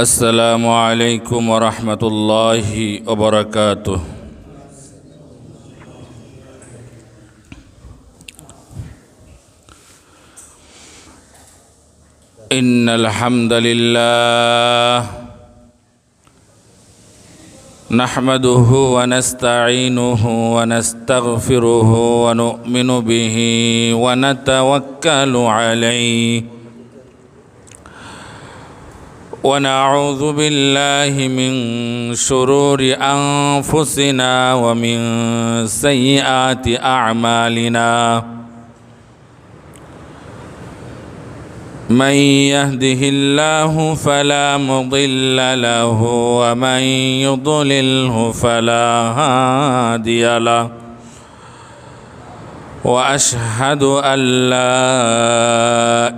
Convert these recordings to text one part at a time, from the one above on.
السلام عليكم ورحمة الله وبركاته. إن الحمد لله نحمده ونستعينه ونستغفره ونؤمن به ونتوكل عليه ونعوذ بالله من شرور أنفسنا ومن سيئات أعمالنا من يهده الله فلا مضل له ومن يضلله فلا هادي له وأشهد أن لا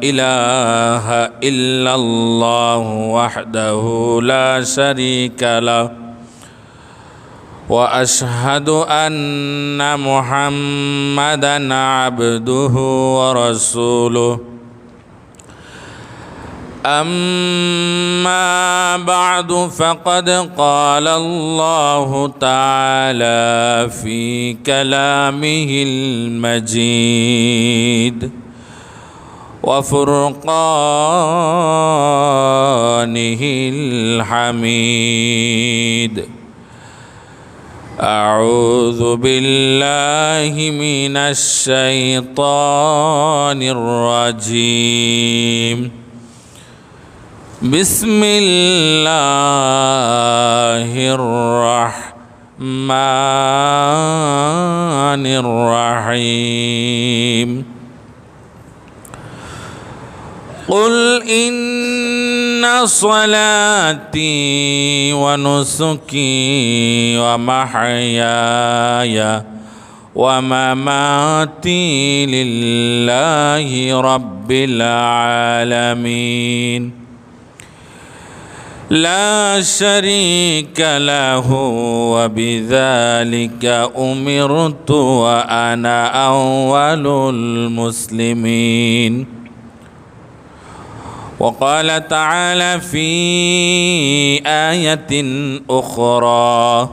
إله إلا الله وحده لا شريك له وأشهد أن محمدًا عبده ورسوله أما بعد فقد قال الله تعالى في كلامه المجيد وفرقانه الحميد أعوذ بالله من الشيطان الرجيم بسم الله الرحمن الرحيم قل إن صلاتي ونسكي ومحياي ومماتي لله رب العالمين لا شريك له وبذلك أمرت وأنا أول المسلمين وقال تعالى في آية أخرى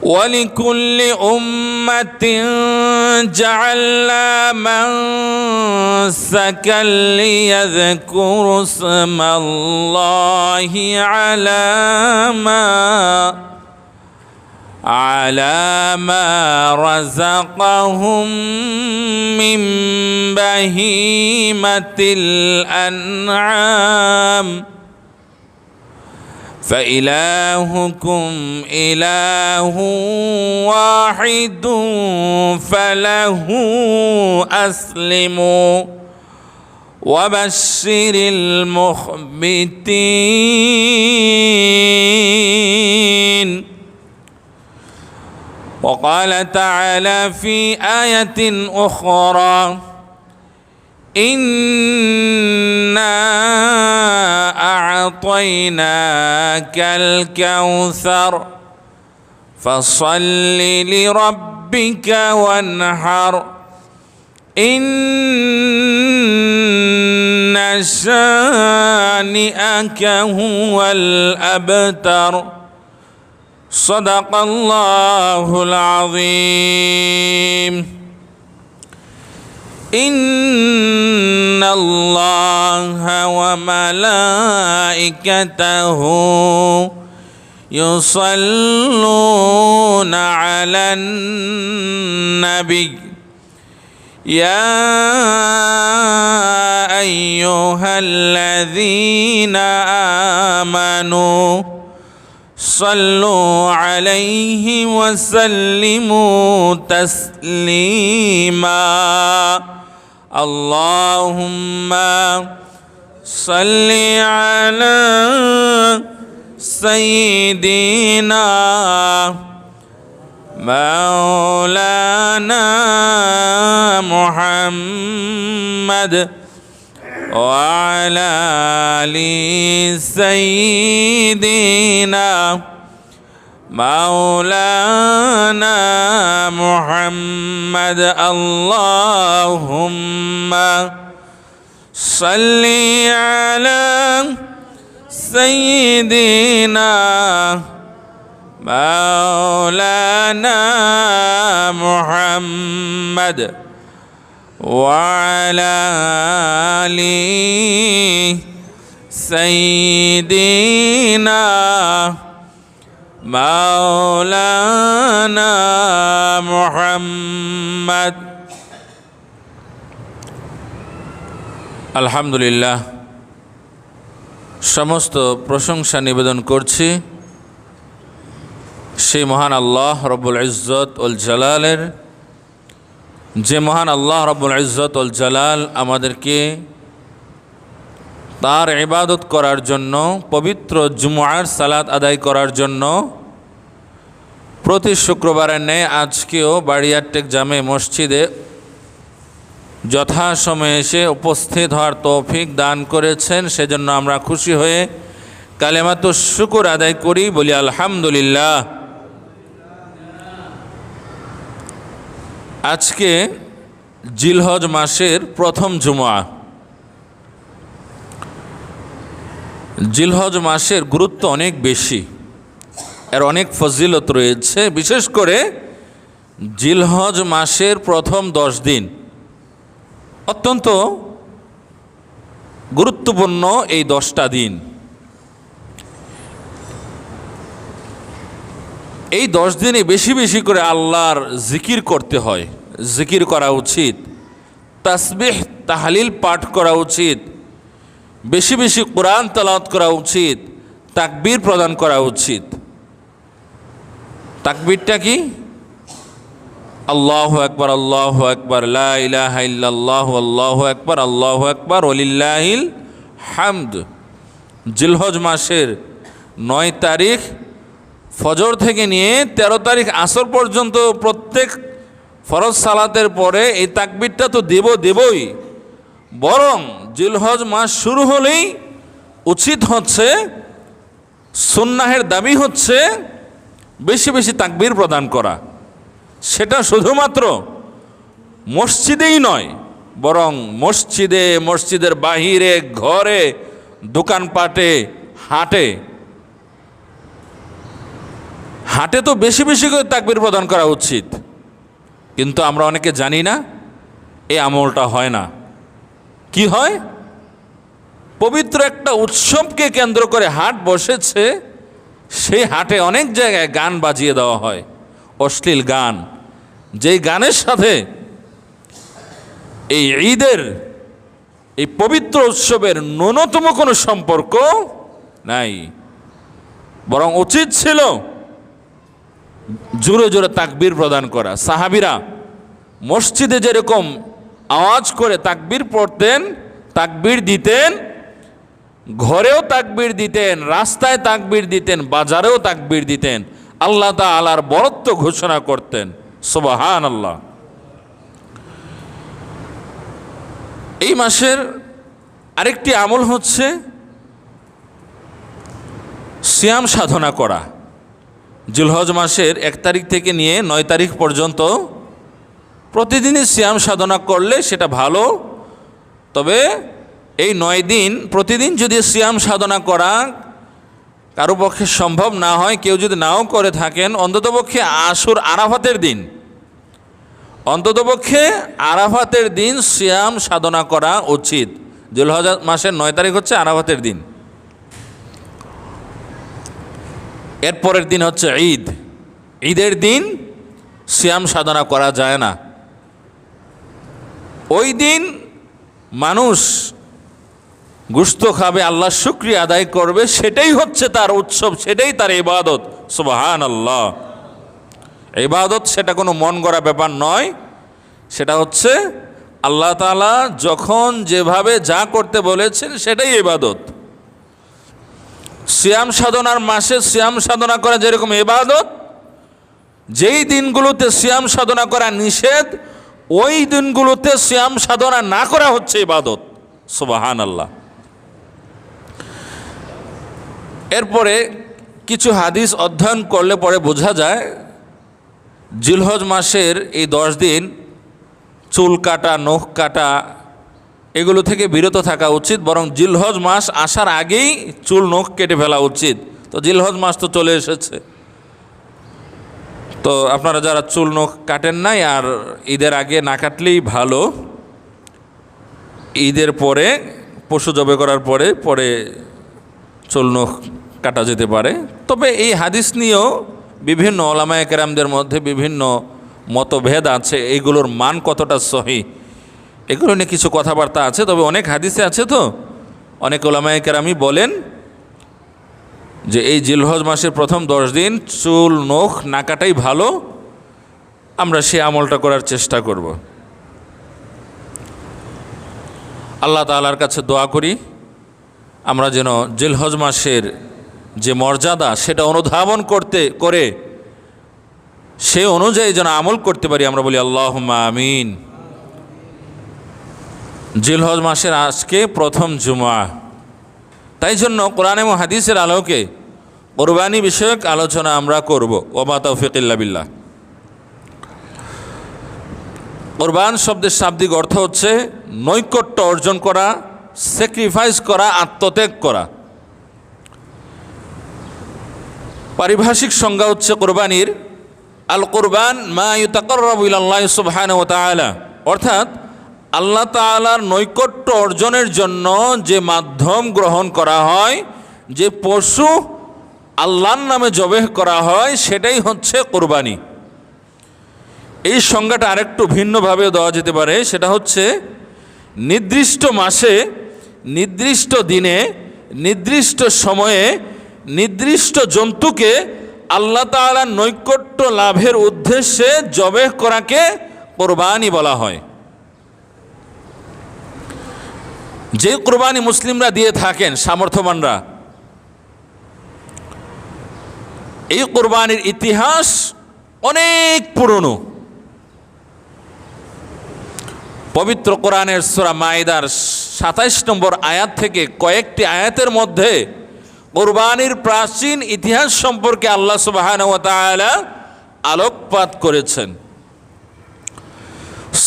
ولكل أمة جعلنا منسكا ليذكروا اسم الله على ما رزقهم من بهيمة الأنعام فإلهكم إله واحد فله أسلموا وبشر المخبتين وقال تعالى في آية أخرى إنا أعطيناك الكوثر فصل لربك وانحر إن شانئك هو الأبتر صدق الله العظيم إن الله وملائكته يصلون على النبي يا أيها الذين آمنوا صلوا عليه وسلموا تسليما اللهم صل على سيدنا مولانا محمد وعلى آل سيدنا مولانا محمد اللهم صل على سيدنا مولانا محمد وعلى آل سيدنا مولانا محمد আলহামদুলিল্লাহ সমস্ত প্রশংসা নিবেদন করছি সেই মহান আল্লাহ রব্বুল ইজ্জত ওয়াল জালালের, যে মহান আল্লাহ রব্বুল ইজ্জত ওয়াল জালাল আমাদেরকে তার ইবাদত করার জন্য, পবিত্র জুমআর সালাত আদায় করার জন্য প্রতি শুক্রবারের ন্যায় আজকেও বাড়িয়ারটেক জামে মসজিদে যথাসময়ে এসে উপস্থিত হওয়ার তৌফিক দান করেছেন। সেজন্য আমরা খুশি হয়ে কালেমাতুশ শুকর আদায় করি, বলি আলহামদুলিল্লাহ। আজকে জিলহজ মাসের প্রথম জুমআ। জিলহজ মাসের গুরুত্ব অনেক বেশি, এর অনেক ফজিলত রয়েছে। বিশেষ করে জিলহজ মাসের প্রথম 10 দিন অত্যন্ত গুরুত্বপূর্ণ। এই 10টা দিন, এই 10 দিনে বেশি বেশি করে আল্লাহর জিকির করতে হয়, জিকির করা উচিত, তাসবিহ তাহলিল পাঠ করা উচিত, বেশি বেশি কোরআন তেলাওয়াত করা উচিত, তাকবীর প্রদান করা উচিত। তাকবীরটা কি? আল্লাহু আকবার, আল্লাহু আকবার, লা ইলাহা ইল্লাল্লাহু, আল্লাহু আকবার, আল্লাহু আকবার, ওয়ালিল্লাহিল হামদ। জিলহজ মাসের 9 তারিখ ফজর থেকে নিয়ে 13 তারিখ আসর পর্যন্ত প্রত্যেক ফরজ সালাতের পরে এই তাকবীরটা তো দেবই, বরং জিলহজ মাস শুরু হলেই উচিত হচ্ছে, সুন্নাহের দাবি হচ্ছে বেশি বেশি তাকবীর প্রদান করা। সেটা শুধুমাত্র মসজিদেই নয়, বরং মসজিদে, মসজিদের বাহিরে, ঘরে, দোকানপাটে, হাটে তো বেশি বেশি করে তাকবীর প্রদান করা উচিত। কিন্তু আমরা অনেকে জানি না, এই আমলটা হয় না। কি হয়? পবিত্র একটা উৎসবকে কেন্দ্র করে হাট বসেছে, সেই হাটে অনেক জায়গায় গান বাজিয়ে দেওয়া হয়, অশ্লীল গান, যেই গানের সাথে এই ঈদের, এই পবিত্র উৎসবের ন্যূনতম কোনো সম্পর্ক নাই। বরং উচিত ছিল জোরে জোরে তাকবীর প্রদান করা। সাহাবীরা মসজিদে যেরকম আওয়াজ করে তাকবীর পড়তেন, তাকবীর দিতেন, ঘরেও তাকবীর দিতেন, রাস্তায় তাকবীর দিতেন, বাজারেও তাকবীর দিতেন, আল্লাহ তাআলার বরত্ব ঘোষণা করতেন। সুবহানাল্লাহ। এই মাসের আরেকটি আমল হচ্ছে সিয়াম সাধনা করা। জিলহজ মাসের 1 তারিখ থেকে নিয়ে 9 তারিখ পর্যন্ত প্রতিদিনই সিয়াম সাধনা করলে সেটা ভালো। তবে এই 9 দিন প্রতিদিন যদি সিয়াম সাধনা করা কারো পক্ষে সম্ভব না হয়, কেউ যদি নাও করে থাকেন, অন্ততপক্ষে আরাফাতের দিন, অন্ততপক্ষে আরাফাতের দিন সিয়াম সাধনা করা উচিত। জিলহজ মাসের 9 তারিখ হচ্ছে আরাফাতের দিন। এরপরের দিন হচ্ছে ঈদ। ঈদের দিন সিয়াম সাধনা করা যায় না। ওই দিন মানুষ গোশত খাবে, আল্লাহর শুকরিয়া আদায় করবে, সেটাই হচ্ছে তার উৎসব, সেটাই তার ইবাদত। সুবহানাল্লাহ। ইবাদত সেটা কোনো মন গড়া ব্যাপার নয়, সেটা হচ্ছে আল্লাহ তাআলা যখন যেভাবে যা করতে বলেছেন সেটাই ইবাদত। সিয়াম সাধনার মাসে সিয়াম সাধনা করা যেরকম ইবাদত, যেই দিনগুলোতে সিয়াম সাধনা করা নিষেধ, ওই দিনগুলোতে সিয়াম সাধনা না করা হচ্ছে ইবাদত। সুবহানাল্লাহ। এরপরে কিছু হাদিস অধ্যয়ন করলে পরে বোঝা যায় জিলহজ মাসের এই 10 দিন চুল কাটা, নখ কাটা, এগুলো থেকে বিরত থাকা উচিত, বরং জিলহজ মাস আসার আগেই চুল নখ কেটে ফেলা উচিত। তো জিলহজ মাস তো চলে এসেছে, তো আপনারা যারা চুল নখ কাটেন নাই, আর ঈদের আগে না কাটলেই ভালো। ঈদের পরে, পশু জবে করার পরে পরে চুল নখ কাটা যেতে পারে। তবে এই হাদিস নিয়েও বিভিন্ন ওলামায়ে কেরামদের মধ্যে বিভিন্ন মতভেদ আছে, এইগুলোর মান কতটা সহি এগুলো নিয়ে কিছু কথাবার্তা আছে। তবে অনেক হাদিসে আছে, তো অনেক ওলামায়ে কেরামই বলেন যে এই জিলহজ মাসের প্রথম 10 দিন চুল নখ না কাটাই ভালো। আমরা সে আমলটা করার চেষ্টা করব। আল্লাহ তাআলার কাছে দোয়া করি আমরা যেন জিলহজ মাসের যে মর্যাদা সেটা অনুধাবন করে সে অনুযায়ী যেন আমল করতে পারি। আমরা বলি আল্লাহুম্মা আমিন। জিলহজ মাসের আজকে প্রথম জুমা, তাই জন্য কোরআন এবং হাদিসের আলোকে কোরবানি বিষয়ক আলোচনা আমরা করব। ওমা তাওফিক ইল্লা বিল্লাহ। কোরবান শব্দের শাব্দিক অর্থ হচ্ছে নৈকট্য অর্জন করা, স্যাক্রিফাইস করা, আত্মত্যাগ করা। পারিভাষিক সংজ্ঞা হচ্ছে কোরবানির, আল কোরবান মা ইউতাকাররাবু ইলাল্লাহি সুবহানাহু ওয়া তাআলা, অর্থাৎ আল্লাহ তাআলার নৈকট্য অর্জনের জন্য যে মাধ্যম গ্রহণ করা হয়, যে পশু আল্লাহর নামে জবেহ করা হয়, সেটাই হচ্ছে কোরবানি। এই সংজ্ঞাটা আরেকটু ভিন্নভাবে দেওয়া যেতে পারে, সেটা হচ্ছে নির্দিষ্ট মাসে, নির্দিষ্ট দিনে, নির্দিষ্ট সময়ে নির্দিষ্ট জন্তুকে আল্লাহ তাআলার নৈকট্য লাভের উদ্দেশ্যে জবেহ করাকে কোরবানি বলা হয়। যে কোরবানি মুসলিমরা দিয়ে থাকেন, সামর্থ্যবানরা, এই কোরবানির ইতিহাস অনেক পুরনো। পবিত্র কোরআনের সূরা মাইদার 27 নম্বর আয়াত থেকে কয়েকটি আয়াতের মধ্যে কোরবানির প্রাচীন ইতিহাস সম্পর্কে আল্লাহ সুবহানাহু ওয়া তাআলা আলোকপাত করেছেন।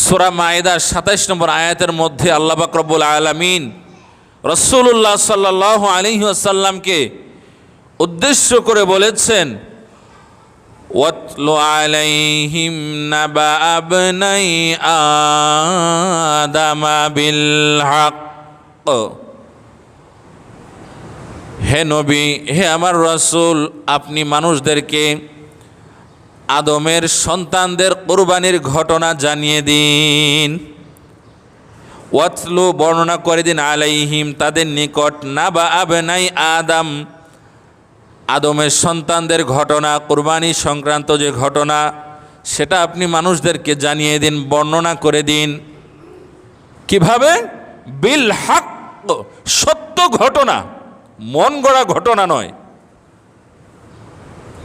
সূরা মাইদার 27 নম্বর আয়াতের মধ্যে আল্লাহ পাক রব্বুল আলামিন রাসূলুল্লাহ সাল্লাল্লাহু আলাইহি ওয়াসাল্লামকে উদ্দেশ্য করে বলেছেন, ওয়াতলু আলাইহিম নাবা আবনাই আদামা বিল হক। হে নবী, হে আমার রাসূল, আপনি মানুষদেরকে আদমের সন্তানদের কোরবানির ঘটনা জানিয়ে দিন। ওয়াতলু বর্ণনা করে দিন, আলাইহিম তাদের নিকট, নাবা আবনাই আদম আদমের সন্তানদের ঘটনা, কোরবানি সংক্রান্ত যে ঘটনা, সেটা আপনি মানুষদেরকে জানিয়ে দিন, বর্ণনা করে দিন। কিভাবে? বিল হক, সত্য ঘটনা, মন গড়া ঘটনা নয়।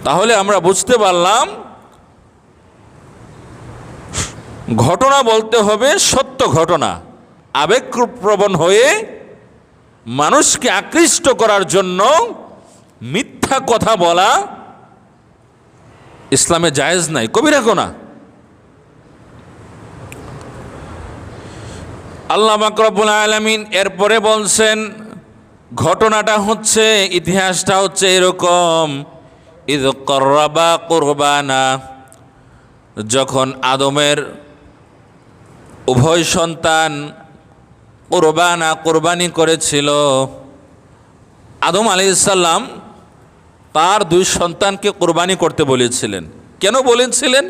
তাহলে আমরা বুঝতে পারলাম ঘটনা বলতে হবে সত্য ঘটনা। আবেগপ্রবণ হয়ে মানুষকে আকৃষ্ট করার জন্য মিথ্যা কথা বলা ইসলামে জায়েজ নাই, কবিরা গুনাহ। আল্লাহ পাক রব্বুল আলামিন এরপরে বলছেন, ঘটনাটা হচ্ছে, ইতিহাসটা হচ্ছে এরকম, ইয কররাবা কুরবানা, যখন আদমের উভয় সন্তান কোরবানি করেছিল। আদম আলাইহিস সালাম তার 2 সন্তানকে কোরবানি করতে বলেছিলেন। কেন বলেছিলেন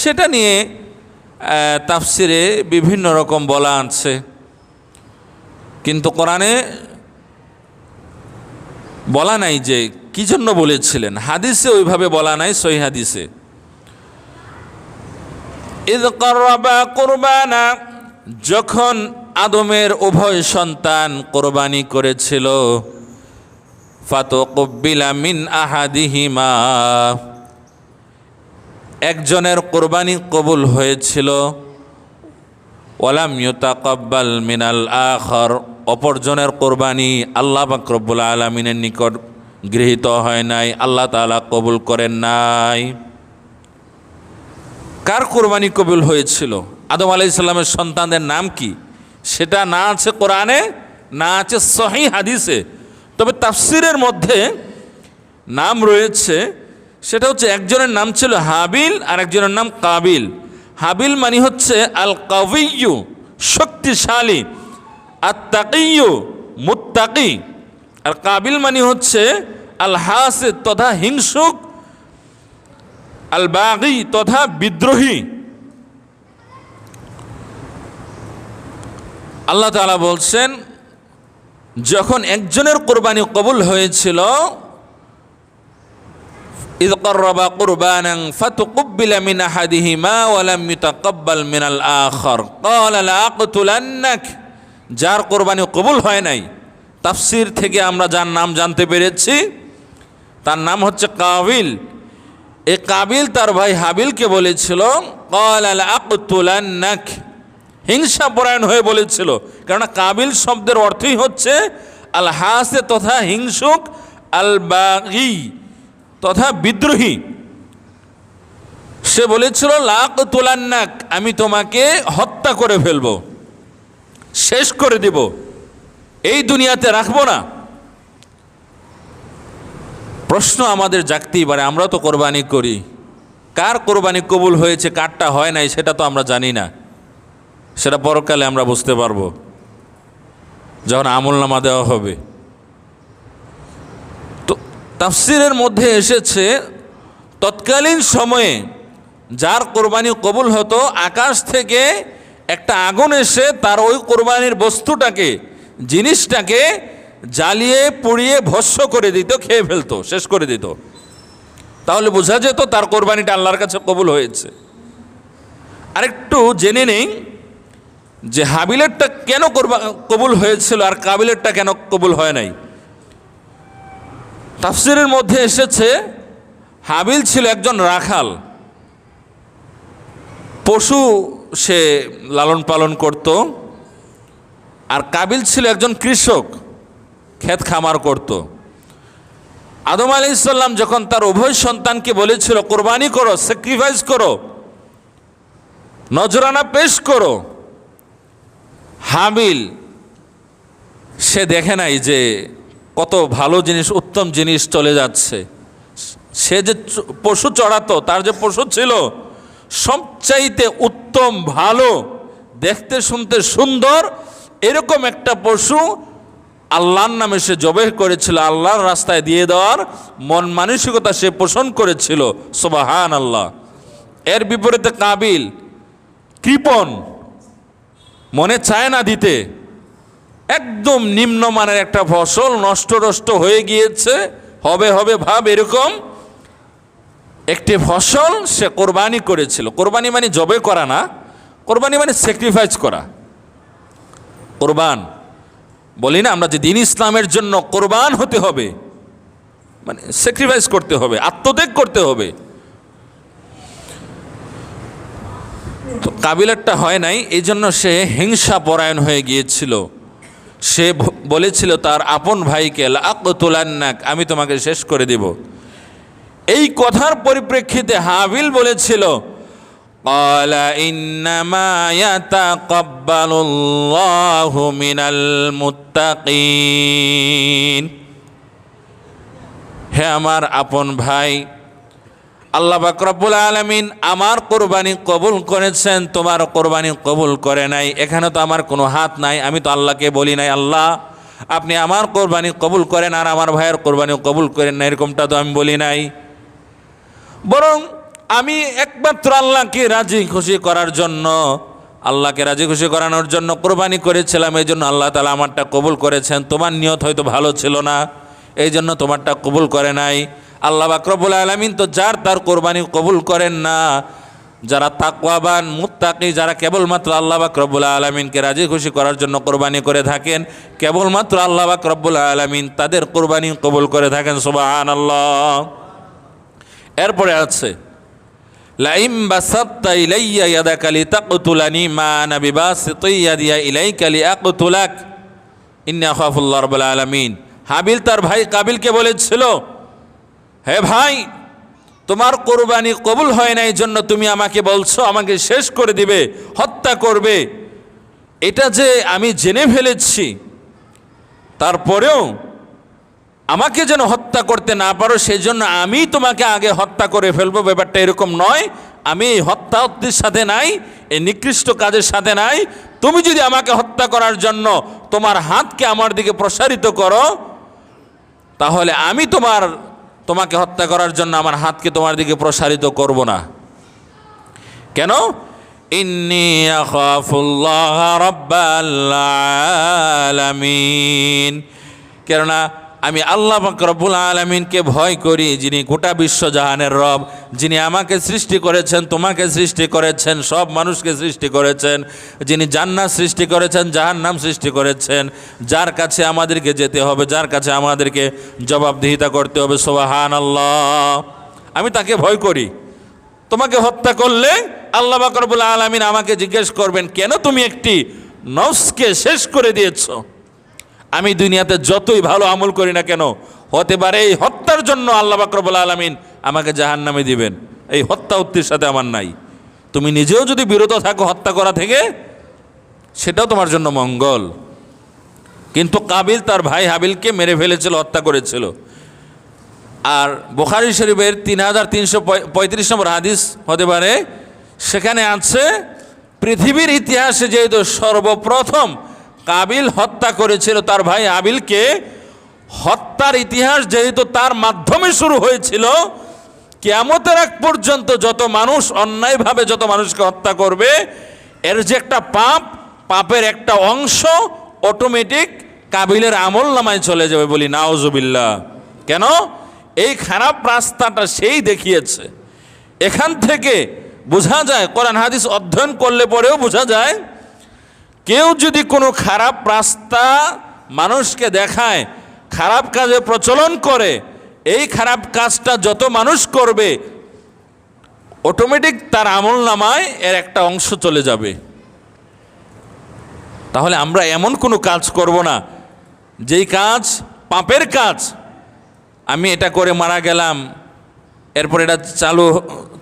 সেটা নিয়ে তাফসিরে বিভিন্ন রকম বলা আছে, কিন্তু কোরআনে বলা নাই যে কি জন্য বলেছিলেন। হাদিসে ওইভাবে বলা নাই, সহিহ হাদিসে। ইয কররাবা কুরবানা, যখন আদমের উভয় সন্তান কোরবানি করেছিল, ফাতুকবিলা মিন আহাদিহিমা, একজনের কোরবানি কবুল হয়েছিল, ওয়ালাম ইউতাকাব্বাল মিনাল আখর, অপরজনের কোরবানি আল্লাহ পাক রব্বুল আলামিনের নিকট গৃহীত হয় নাই, আল্লাহ তাআলা কবুল করেন নাই। কার কোরবানি কবুল হয়েছিল? আদম আলাইহিস সালামের সন্তানদের নাম কি সেটা না আছে কোরআনে, না আছে সহিহ হাদিসে। তবে তাফসিরের মধ্যে নাম রয়েছে, সেটা হচ্ছে একজনের নাম ছিল হাবিল আর একজনের নাম কাবিল। হাবিল মানে হচ্ছে আল কাবিয়্যু, শক্তিশালী, আর তাকিয়্যু, মুত্তাকি। আর কাবিল মানে হচ্ছে আল হাসিদ তথা হিংসুক, আল বাগী তথা বিদ্রোহী। আল্লাহ তাআলা বলছেন, যখন একজনের কোরবানি কবুল হয়েছিল, ইয ক্বাররাবা কুরবানান ফাতুকুব্বিলা মিন আহাদিহিমা ওয়া লাম ইউতাকাব্বাল মিনাল আখার ক্বালা লাআকতুলান্নাক। যার কোরবানি কবুল হয় নাই, তাফসির থেকে আমরা যার নাম জানতে পেরেছি তার নাম হচ্ছে কাবিল। এই কাবিল তার ভাই হাবিলকে বলেছিল ক্বালা লাআকতুলান্নাক, হিংসাপরায়ণ হয়ে বলেছিল। কেননা কাবিল শব্দের অর্থই হচ্ছে আল হাসে তথা হিংসুক, আল বাগী তথা বিদ্রোহী। সে বলেছিল লাআকতুলান্নাক, আমি তোমাকে হত্যা করে ফেলব, শেষ করে দেব, এই দুনিয়াতে রাখবো না। প্রশ্ন আমাদের জাগতেই পারে, আমরা তো কোরবানি করি, কার কোরবানি কবুল হয়েছে কারটা হয় নাই সেটা তো আমরা জানি না। সেটা পরকালে আমরা বুঝতে পারবো যখন আমলনামা দেওয়া হবে। তো তাফসিরের মধ্যে এসেছে, তৎকালীন সময়ে যার কোরবানি কবুল হতো, আকাশ থেকে একটা আগুন এসে তার ওই কোরবানির বস্তুটাকে, জিনিসটাকে জ্বালিয়ে পুড়িয়ে ভস্ম করে দিত, খেয়ে ফেলতো, শেষ করে দিত। তাহলে বোঝা যেত তার কোরবানিটা আল্লাহর কাছে কবুল হয়েছে। আরেকটু জেনে নেই যে হাবিলেরটা কেন কবুল হয়েছিল আর কাবিলেরটা কেন কবুল হয় নাই। তাফসিরের মধ্যে এসেছে, হাবিল ছিল একজন রাখাল, পশু সে লালন পালন করত। আর কাবিল ছিল একজন কৃষক, ক্ষেত খামার করত। আদম আলাইহিস সালাম যখন তার উভয় সন্তানকে বলেছিল কোরবানি করো, স্যাক্রিফাইস করো, নজরানা পেশ করো, হাবিল সে দেখে নাই যে কত ভালো জিনিস, উত্তম জিনিস চলে যাচ্ছে। সে যে পশু চড়াতো, তার যে পশু ছিল সবচাইতে উত্তম, ভালো, দেখতে শুনতে সুন্দর, এরকম একটা পশু আল্লাহর নামে সে জবেহ করেছিল, আল্লাহর রাস্তায় দিয়ে দেওয়ার মন মানসিকতা সে পোষণ করেছিল। সুবহানাল্লাহ। এর বিপরীতে কাবিল কৃপণ, মনে চায় না দিতে, একদম নিম্নমানের একটা ফসল, নষ্ট হয়ে গিয়েছে, হবে হবে ভাব, এরকম একটি ফসল সে কোরবানি করেছিল। কোরবানি মানে জবে করা না, কোরবানি মানে স্যাক্রিফাইস করা। কোরবান বলি না আমরা যে দিন ইসলামের জন্য কোরবান হতে হবে, মানে স্যাক্রিফাইস করতে হবে, আত্মত্যাগ করতে হবে। তো কাবিলারটা হয় নাই, এই জন্য সে হিংসা পরায়ণ হয়ে গিয়েছিল। সে বলেছিল তার আপন ভাইকে লাআকতুলান্নাক, আমি তোমাকে শেষ করে দেব। এই কথার পরিপ্রেক্ষিতে হাবিল বলেছিল ক্বালা ইন্নামা ইয়াতাকাব্বালুল্লাহু মিনাল মুত্তাকিন। হে আমার আপন ভাই, আল্লাহ পাক রব্বুল আলামিন আমার কোরবানি কবুল করেছেন, তোমার কোরবানি কবুল করে নাই। এখানে তো আমার কোনো হাত নাই, আমি তো আল্লাহকে বলি নাই আল্লাহ আপনি আমার কোরবানি কবুল করেন আর আমার ভাইয়ের কোরবানি কবুল করেন না, এরকমটা তো আমি বলি নাই। বরং আমি একমাত্র আল্লাহকে রাজি খুশি করার জন্য, আল্লাহকে রাজি খুশি করানোর জন্য কোরবানি করেছিলাম, এই জন্য আল্লাহ তাআলা আমারটা কবুল করেছেন। তোমার নিয়ত হয়তো ভালো ছিল না, এই জন্য তোমারটা কবুল করে নাই। আল্লাহ পাক রব্বুল আলামিন তো যার তার কোরবানি কবুল করেন না। যারা তাকওয়াবান, মুত্তাকি, যারা কেবলমাত্র আল্লাহ পাক রব্বুল আলামিনকে রাজি খুশি করার জন্য কোরবানি করে থাকেন, কেবলমাত্র আল্লাহ পাক রব্বুল আলামিন তাদের কোরবানি কবুল করে থাকেন। সুবহানাল্লাহ। এরপরে আছে লাইম বাসাত্তা ইলাইয়া ইয়াদাকা লিতাকতুলানি মা আনা বিবাসিতি ইয়াদিয়া ইলাইকা লিআকতুলাক ইন্নী আখাফুল্লাহ রাব্বুল আলামিন। হাবিল তার ভাই কাবিলকে বলেছিল, হে ভাই, তোমার কোরবানি কবুল হয় না, এই জন্য তুমি আমাকে বলছো আমাকে শেষ করে দিবে, হত্যা করবে। এটা যে আমি জেনে ফেলেছি, তারপরেও আমাকে যেন হত্যা করতে না পারো সেজন্য আমি তোমাকে আগে হত্যা করে ফেলবো, ব্যাপারটা এরকম নয়। আমি এই হত্যার সাথে নাই, এই নিকৃষ্ট কাজের সাথে নাই। তুমি যদি আমাকে হত্যা করার জন্য তোমার হাতকে আমার দিকে প্রসারিত করো, তাহলে আমি তোমাকে হত্যা করার জন্য আমার হাতকে তোমার দিকে প্রসারিত করব না। কেন? ইন্নী আখাফুল্লাহ রাব্বাল আলামিন, কেননা আমি আল্লাহ পাক রব্বুল আলামিনকে ভয় করি, যিনি গোটা বিশ্বজাহানের রব, যিনি আমাকে সৃষ্টি করেছেন, তোমাকে সৃষ্টি করেছেন, সব মানুষকে সৃষ্টি করেছেন, যিনি জান্নাত সৃষ্টি করেছেন, জাহান্নাম সৃষ্টি করেছেন, যার কাছে আমাদেরকে যেতে হবে, যার কাছে আমাদেরকে জবাবদিহিতা করতে হবে। সুবহানাল্লাহ, আমি তাকে ভয় করি। তোমাকে হত্যা করলে আল্লাহ পাক রব্বুল আলামিন আমাকে জিজ্ঞেস করবেন, কেন তুমি একটি নফসকে শেষ করে দিয়েছো? আমি দুনিয়াতে যতই ভালো আমল করি না কেন, হতে পারে এই হত্যার জন্য আল্লাহ পাক রব্বুল আলামিন আমাকে জাহান্নামে দিবেন। এই হত্যা উক্তির সাথে আমার নাই। তুমি নিজেও যদি বিরত থাকো হত্যা করা থেকে, সেটাও তোমার জন্য মঙ্গল। কিন্তু কাবিল তার ভাই হাবিলকে মেরে ফেলেছিল, হত্যা করেছিল। আর বুখারী শরীফের 3335 নম্বর হাদিস হতে পারে, সেখানে আছে পৃথিবীর ইতিহাসে যেহেতু সর্বপ্রথম কাবিল হত্যা করেছিল তার ভাই হাবিলকে, হত্যার ইতিহাস যেহেতু তার মাধ্যমে শুরু হয়েছিল, কিয়ামতের আগ পর্যন্ত যত মানুষ অন্যায়ভাবে যত মানুষকে হত্যা করবে, এর যে একটা পাপের একটা অংশ অটোমেটিক কাবিলের আমল নামায় চলে যাবে। বলি নাউজুবিল্লাহ। কেন? এই খারাপ রাস্তাটা সেই দেখিয়েছে। এখান থেকে বোঝা যায়, কোরআন হাদিস অধ্যয়ন করলে পরেও বোঝা যায়, কেউ যদি কোনো খারাপ রাস্তা মানুষকে দেখায়, খারাপ কাজে প্রচলন করে, এই খারাপ কাজটা যত মানুষ করবে অটোমেটিক তার আমল নামায় এর একটা অংশ চলে যাবে। তাহলে আমরা এমন কোনো কাজ করব না যেই কাজ পাপের কাজ, আমি এটা করে মারা গেলাম, এরপর এটা চালু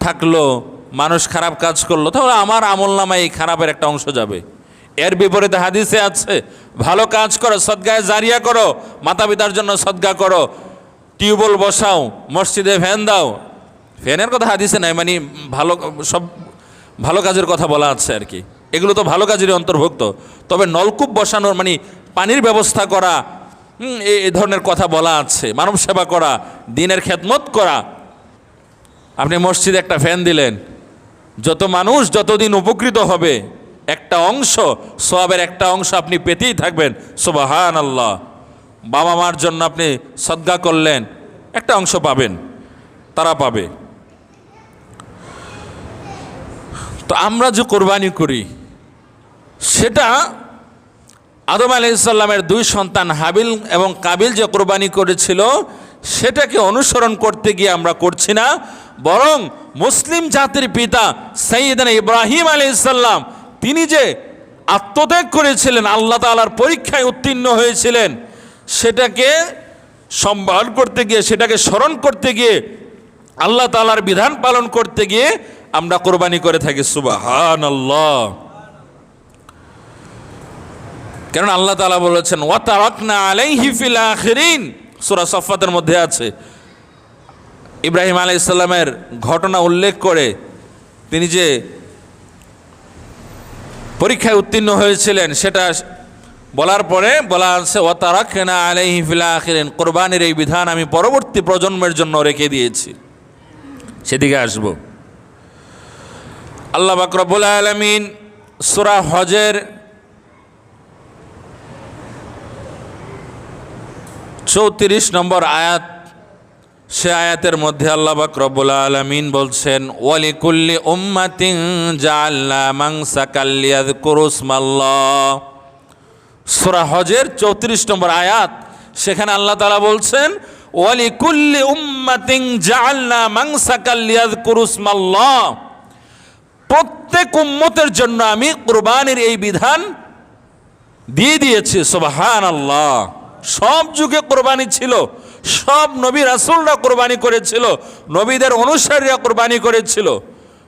থাকলো, মানুষ খারাপ কাজ করলো, তাহলে আমার আমল নামায় এই খারাপের একটা অংশ যাবে। এর বিপরীতে হাদিসে আছে, ভালো কাজ করো, সদকায়ে জারিয়া করো, মাতা পিতার জন্য সদকা করো, টিউবওয়েল বসাও, মসজিদে ফ্যান দাও। ফ্যানের কথা হাদিসে নাই, মানে সব ভালো কাজের কথা বলা আছে আর কি। এগুলো তো ভালো কাজেরই অন্তর্ভুক্ত। তবে নলকূপ বসানোর মানে পানির ব্যবস্থা করা, এই ধরনের কথা বলা আছে। মানব সেবা করা, দিনের খেদমত করা। আপনি মসজিদে একটা ফ্যান দিলেন, যত মানুষ যতদিন উপকৃত হবে, একটা অংশ সওয়াবের একটা অংশ আপনি পেতেই থাকবেন। সুবহানাল্লাহ। বাবা মার জন্য আপনি সদকা করলেন, একটা অংশ পাবেন, তারা পাবে। তো আমরা যে কোরবানি করি, সেটা আদম আলাইহিস সালামের 2 সন্তান হাবিল এবং কাবিল যে কোরবানি করেছিল, সেটাকে অনুসরণ করতে গিয়ে আমরা করছি না, বরং মুসলিম জাতির পিতা সাইয়েদনা ইব্রাহিম আলাইহিস সালাম, তিনি যে আত্মত্যাগ করেছিলেন, আল্লাহ তাআলার পরীক্ষায় উত্তীর্ণ হয়েছিলেন, সেটাকে সম্মান করতে গিয়ে, সেটাকে স্মরণ করতে গিয়ে, আল্লাহ তাআলার বিধান পালন করতে গিয়ে আমরা কোরবানি করে থাকি। সুবহানাল্লাহ। কারণ আল্লাহ তাআলা বলেছেন, ওয়া তারাকনা আলাইহি ফিল আখিরিন, সূরা সাফফাতের মধ্যে আছে। ইব্রাহিম আলাইহিস সালামের ঘটনা উল্লেখ করে তিনি যে পরীক্ষায় উত্তীর্ণ হয়েছিলেন, সেটা বলার পরে বলা আছে, ওয়া তারাকনা আলাইহি ফিল আখিরিন, কোরবানির এই বিধান আমি পরবর্তী প্রজন্মের জন্য রেখে দিয়েছি। সেদিকে আসব। আল্লাহ পাক রব্বুল আলামিন সূরা হজের 34 নম্বর আয়াত, সে আয়াতের মধ্যে আল্লাহ পাক রব্বুল আলামিন বলছেন, ওয়ালিকুল্লি উম্মাতিন জাআলনা মানসাকাল লিয়াযকুরু ইসমাল্লাহ। সূরা হজের 34 নম্বর আয়াত, সেখানে আল্লাহ তাআলা বলছেন, ওয়ালিকুল্লি উম্মাতিন জাআলনা মানসাকাল লিয়াযকুরু ইসমাল্লাহ। প্রত্যেক উম্মতের জন্য আমি কুরবানির এই বিধান দিয়ে দিয়েছি। সুবহানাল্লাহ। সব যুগে কোরবানি ছিল, সব নবী রাসূলরা কোরবানি করেছিল, নবীদের অনুসারীরা কোরবানি করেছিল।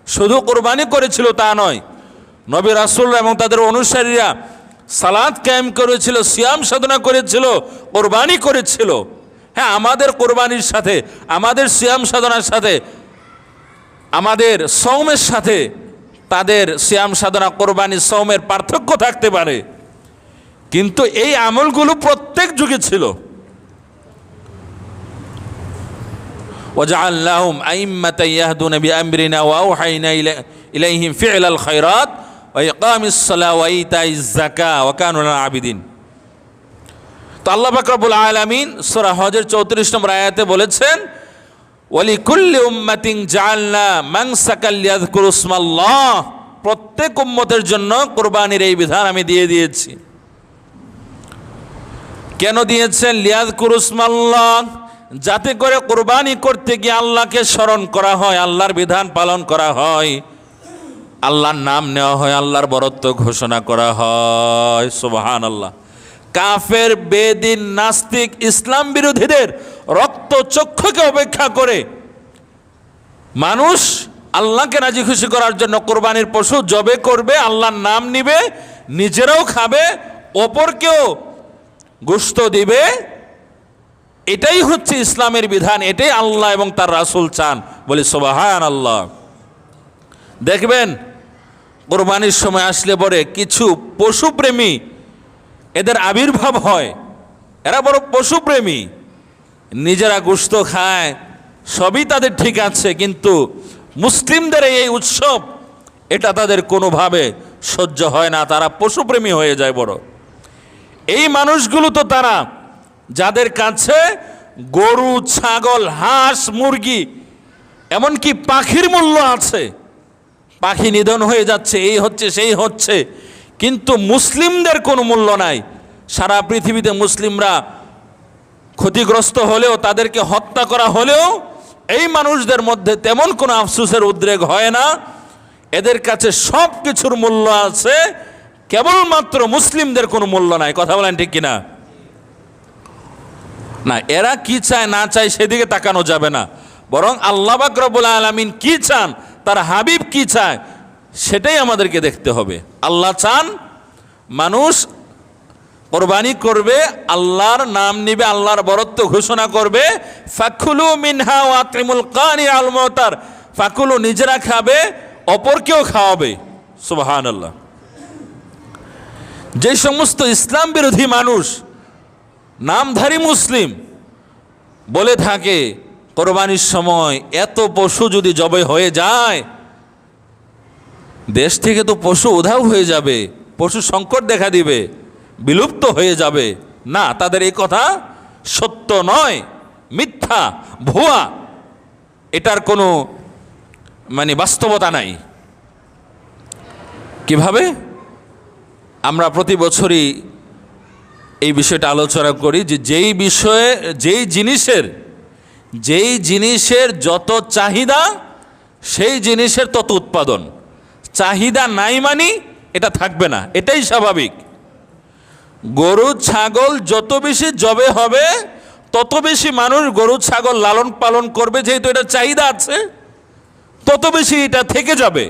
শুধু কোরবানি করেছিল তা নয়, নবী রাসূলরা এবং তাদের অনুসারীরা সালাত কায়েম করেছিল, সিয়াম সাধনা করেছিল, কোরবানি করেছিল। হ্যাঁ, আমাদের কোরবানির সাথে, আমাদের সিয়াম সাধনার সাথে, আমাদের সওমের সাথে তাদের সিয়াম সাধনা, কোরবানি, সওমের পার্থক্য থাকতে পারে, কিন্তু এই আমলগুলো প্রত্যেক যুগে ছিল। وجعلناهم أئمة يهدون بأمرنا وأوحينا إليهم فعل الخيرات وإقام الصلاة وإيتاء الزكاة وكانوا لنا عابدين। তো আল্লাহ পাক রব্বুল আলামিন সূরা হজের 34 নম্বর আয়াতে বলেছেন, ওয়ালিকুল্লি উম্মাতিন জাআলনা মানসাকাল লিয়াযকুরু ইসমাল্লাহ, প্রত্যেক উম্মতের জন্য কুরবানির এই বিধান আমি দিয়ে দিয়েছি। কেন দিয়েছেন? লিয়াযকুরু ইসমাল্লাহ, যাতে করে কোরবানি করতে গিয়ে আল্লাহকে স্মরণ করা হয়, আল্লাহর বিধান পালন করা হয়, আল্লাহর নাম নেওয়া হয়, আল্লাহর বরত্ব ঘোষণা করা হয়। সুবহানাল্লাহ। কাফের, বেদিন, নাস্তিক, ইসলাম বিরোধীদের রক্তচক্ষুকে উপেক্ষা করে মানুষ আল্লাহকে রাজি খুশি করার জন্য কোরবানির পশু জবে করবে, আল্লাহর নাম নিবে, নিজেরাও খাবে, অপরকেও গোশত দিবে। এটাই হচ্ছে ইসলামের বিধান, এটাই আল্লাহ এবং তার রাসূল চান। বলি সুবহানাল্লাহ। দেখবেন কোরবানির সময় আসলে পরে কিছু পশুপ্রেমী এদের আবির্ভাব হয়, এরা বড় পশুপ্রেমী, নিজেরা গোশত খায়, সবই তাদের ঠিক আছে, কিন্তু মুসলিমদের এই উৎসব এটা তাদের কোনোভাবে সহ্য হয় না, তারা পশুপ্রেমী হয়ে যায় বড়। এই মানুষগুলো তো তারা, যাদের কাছে গরু, ছাগল, হাঁস, মুরগি, এমনকি পাখির মূল্য আছে, পাখি নিধন হয়ে যাচ্ছে, এই হচ্ছে সেই হচ্ছে, কিন্তু মুসলিমদের কোনো মূল্য নাই। সারা পৃথিবীতে মুসলিমরা ক্ষতিগ্রস্ত হলেও, তাদেরকে হত্যা করা হলেও এই মানুষদের মধ্যে তেমন কোনো আফসোসের উদ্রেক হয় না। এদের কাছে সব কিছুর মূল্য আছে, কেবলমাত্র মুসলিমদের কোনো মূল্য নাই। কথা বলেন ঠিক কিনা? না, এরা কি চায় না চায় সেদিকে তাকানো যাবে না, বরং আল্লাহ পাক রব্বুল আলামিন কি চান, তার হাবিব কি চায়, সেটাই আমাদেরকে দেখতে হবে। আল্লাহ চান মানুষ কোরবানি করবে, আল্লাহর নাম নিবে, আল্লাহর বরত্ব ঘোষণা করবে। ফাকুলু মিনহা ওয়া আতইমুল কানি আল মুতার, ফাকুলু নিজেরা খাবে, অপরকেও খাওয়াবে। সুবহানাল্লাহ। যে সমস্ত ইসলাম বিরোধী মানুষ, নামধারী মুসলিম, বলে থাকে কোরবানির সময় এত পশু যদি জবাই হয়ে যায়, দেশ থেকে তো পশু উধাও হয়ে যাবে, পশু সংকট দেখা দিবে, বিলুপ্ত হয়ে যাবে। না, তাদের এই কথা সত্য নয়, মিথ্যা, ভুয়া, এটার কোনো বাস্তবতা নাই। কিভাবে? আমরা প্রতি বছরই এই বিষয়টা আলোচনা করি যে যেই জিনিসের যত চাহিদা, সেই জিনিসের তত উৎপাদন। চাহিদা নাই মানে এটা থাকবে না, এটাই স্বাভাবিক। গরু, ছাগল যত বেশি জবে হবে, তত বেশি মানুষ গরু, ছাগল লালন পালন করবে, যেহেতু এটা চাহিদা আছে, তত বেশি এটা থেকে যাবে।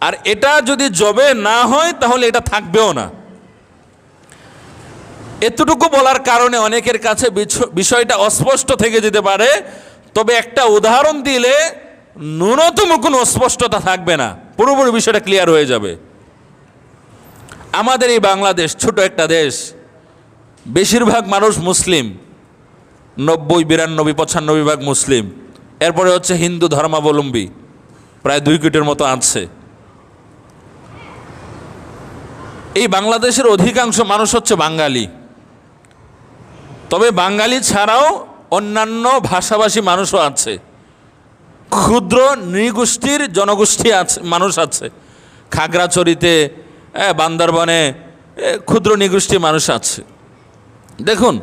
আর এটা যদি জবে না হয় তাহলে এটা থাকবেও না। এতটুকু বলার কারণে অনেকের কাছে বিষয়টা অস্পষ্ট থেকে যেতে পারে, তবে একটা উদাহরণ দিলে ন্যূনতম কোনো অস্পষ্টতা থাকবে না, পুরোপুরি বিষয়টা ক্লিয়ার হয়ে যাবে। আমাদের এই বাংলাদেশ ছোট একটা দেশ, বেশিরভাগ মানুষ মুসলিম, 90, 92, 95 ভাগ মুসলিম, এরপরে হচ্ছে হিন্দু ধর্মাবলম্বী প্রায় 2 কোটির মতো আছে। এই বাংলাদেশের অধিকাংশ মানুষ হচ্ছে বাঙালি, তবে বাঙালি ছাড়াও অন্যান্য ভাষাভাষী মানুষও আছে, ক্ষুদ্র নৃগোষ্ঠীর জনগোষ্ঠী আছে, মানুষ আছে। খাগড়াছড়িতে, বান্দরবনে ক্ষুদ্র নৃগোষ্ঠী মানুষ আছে। দেখুন,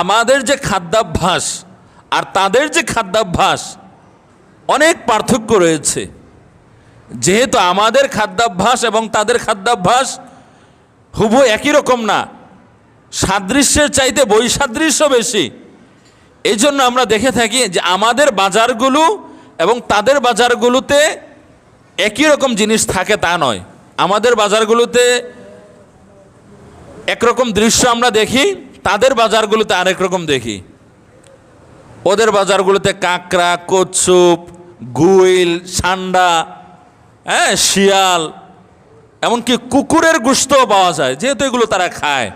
আমাদের যে খাদ্যাভ্যাস আর তাদের যে খাদ্যাভ্যাস, অনেক পার্থক্য রয়েছে। যেহেতু আমাদের খাদ্যাভ্যাস এবং তাদের খাদ্যাভ্যাস হুবহু একই রকম না, সাদৃশ্যের চাইতে বৈসাদৃশ্য বেশি। এই জন্য আমরা দেখে থাকি যে আমাদের বাজারগুলো এবং তাদের বাজারগুলোতে একই রকম জিনিস থাকে তা নয়। আমাদের বাজারগুলোতে একরকম দৃশ্য আমরা দেখি, তাদের বাজারগুলোতে আরেক রকম দেখি। ওদের বাজারগুলোতে কাঁকড়া, কচ্ছপ, গুইল, সান্ডা, শিয়াল, এমনকি কুকুরের গোশতও পাওয়া যায়, যেহেতু এগুলো তারা খায়,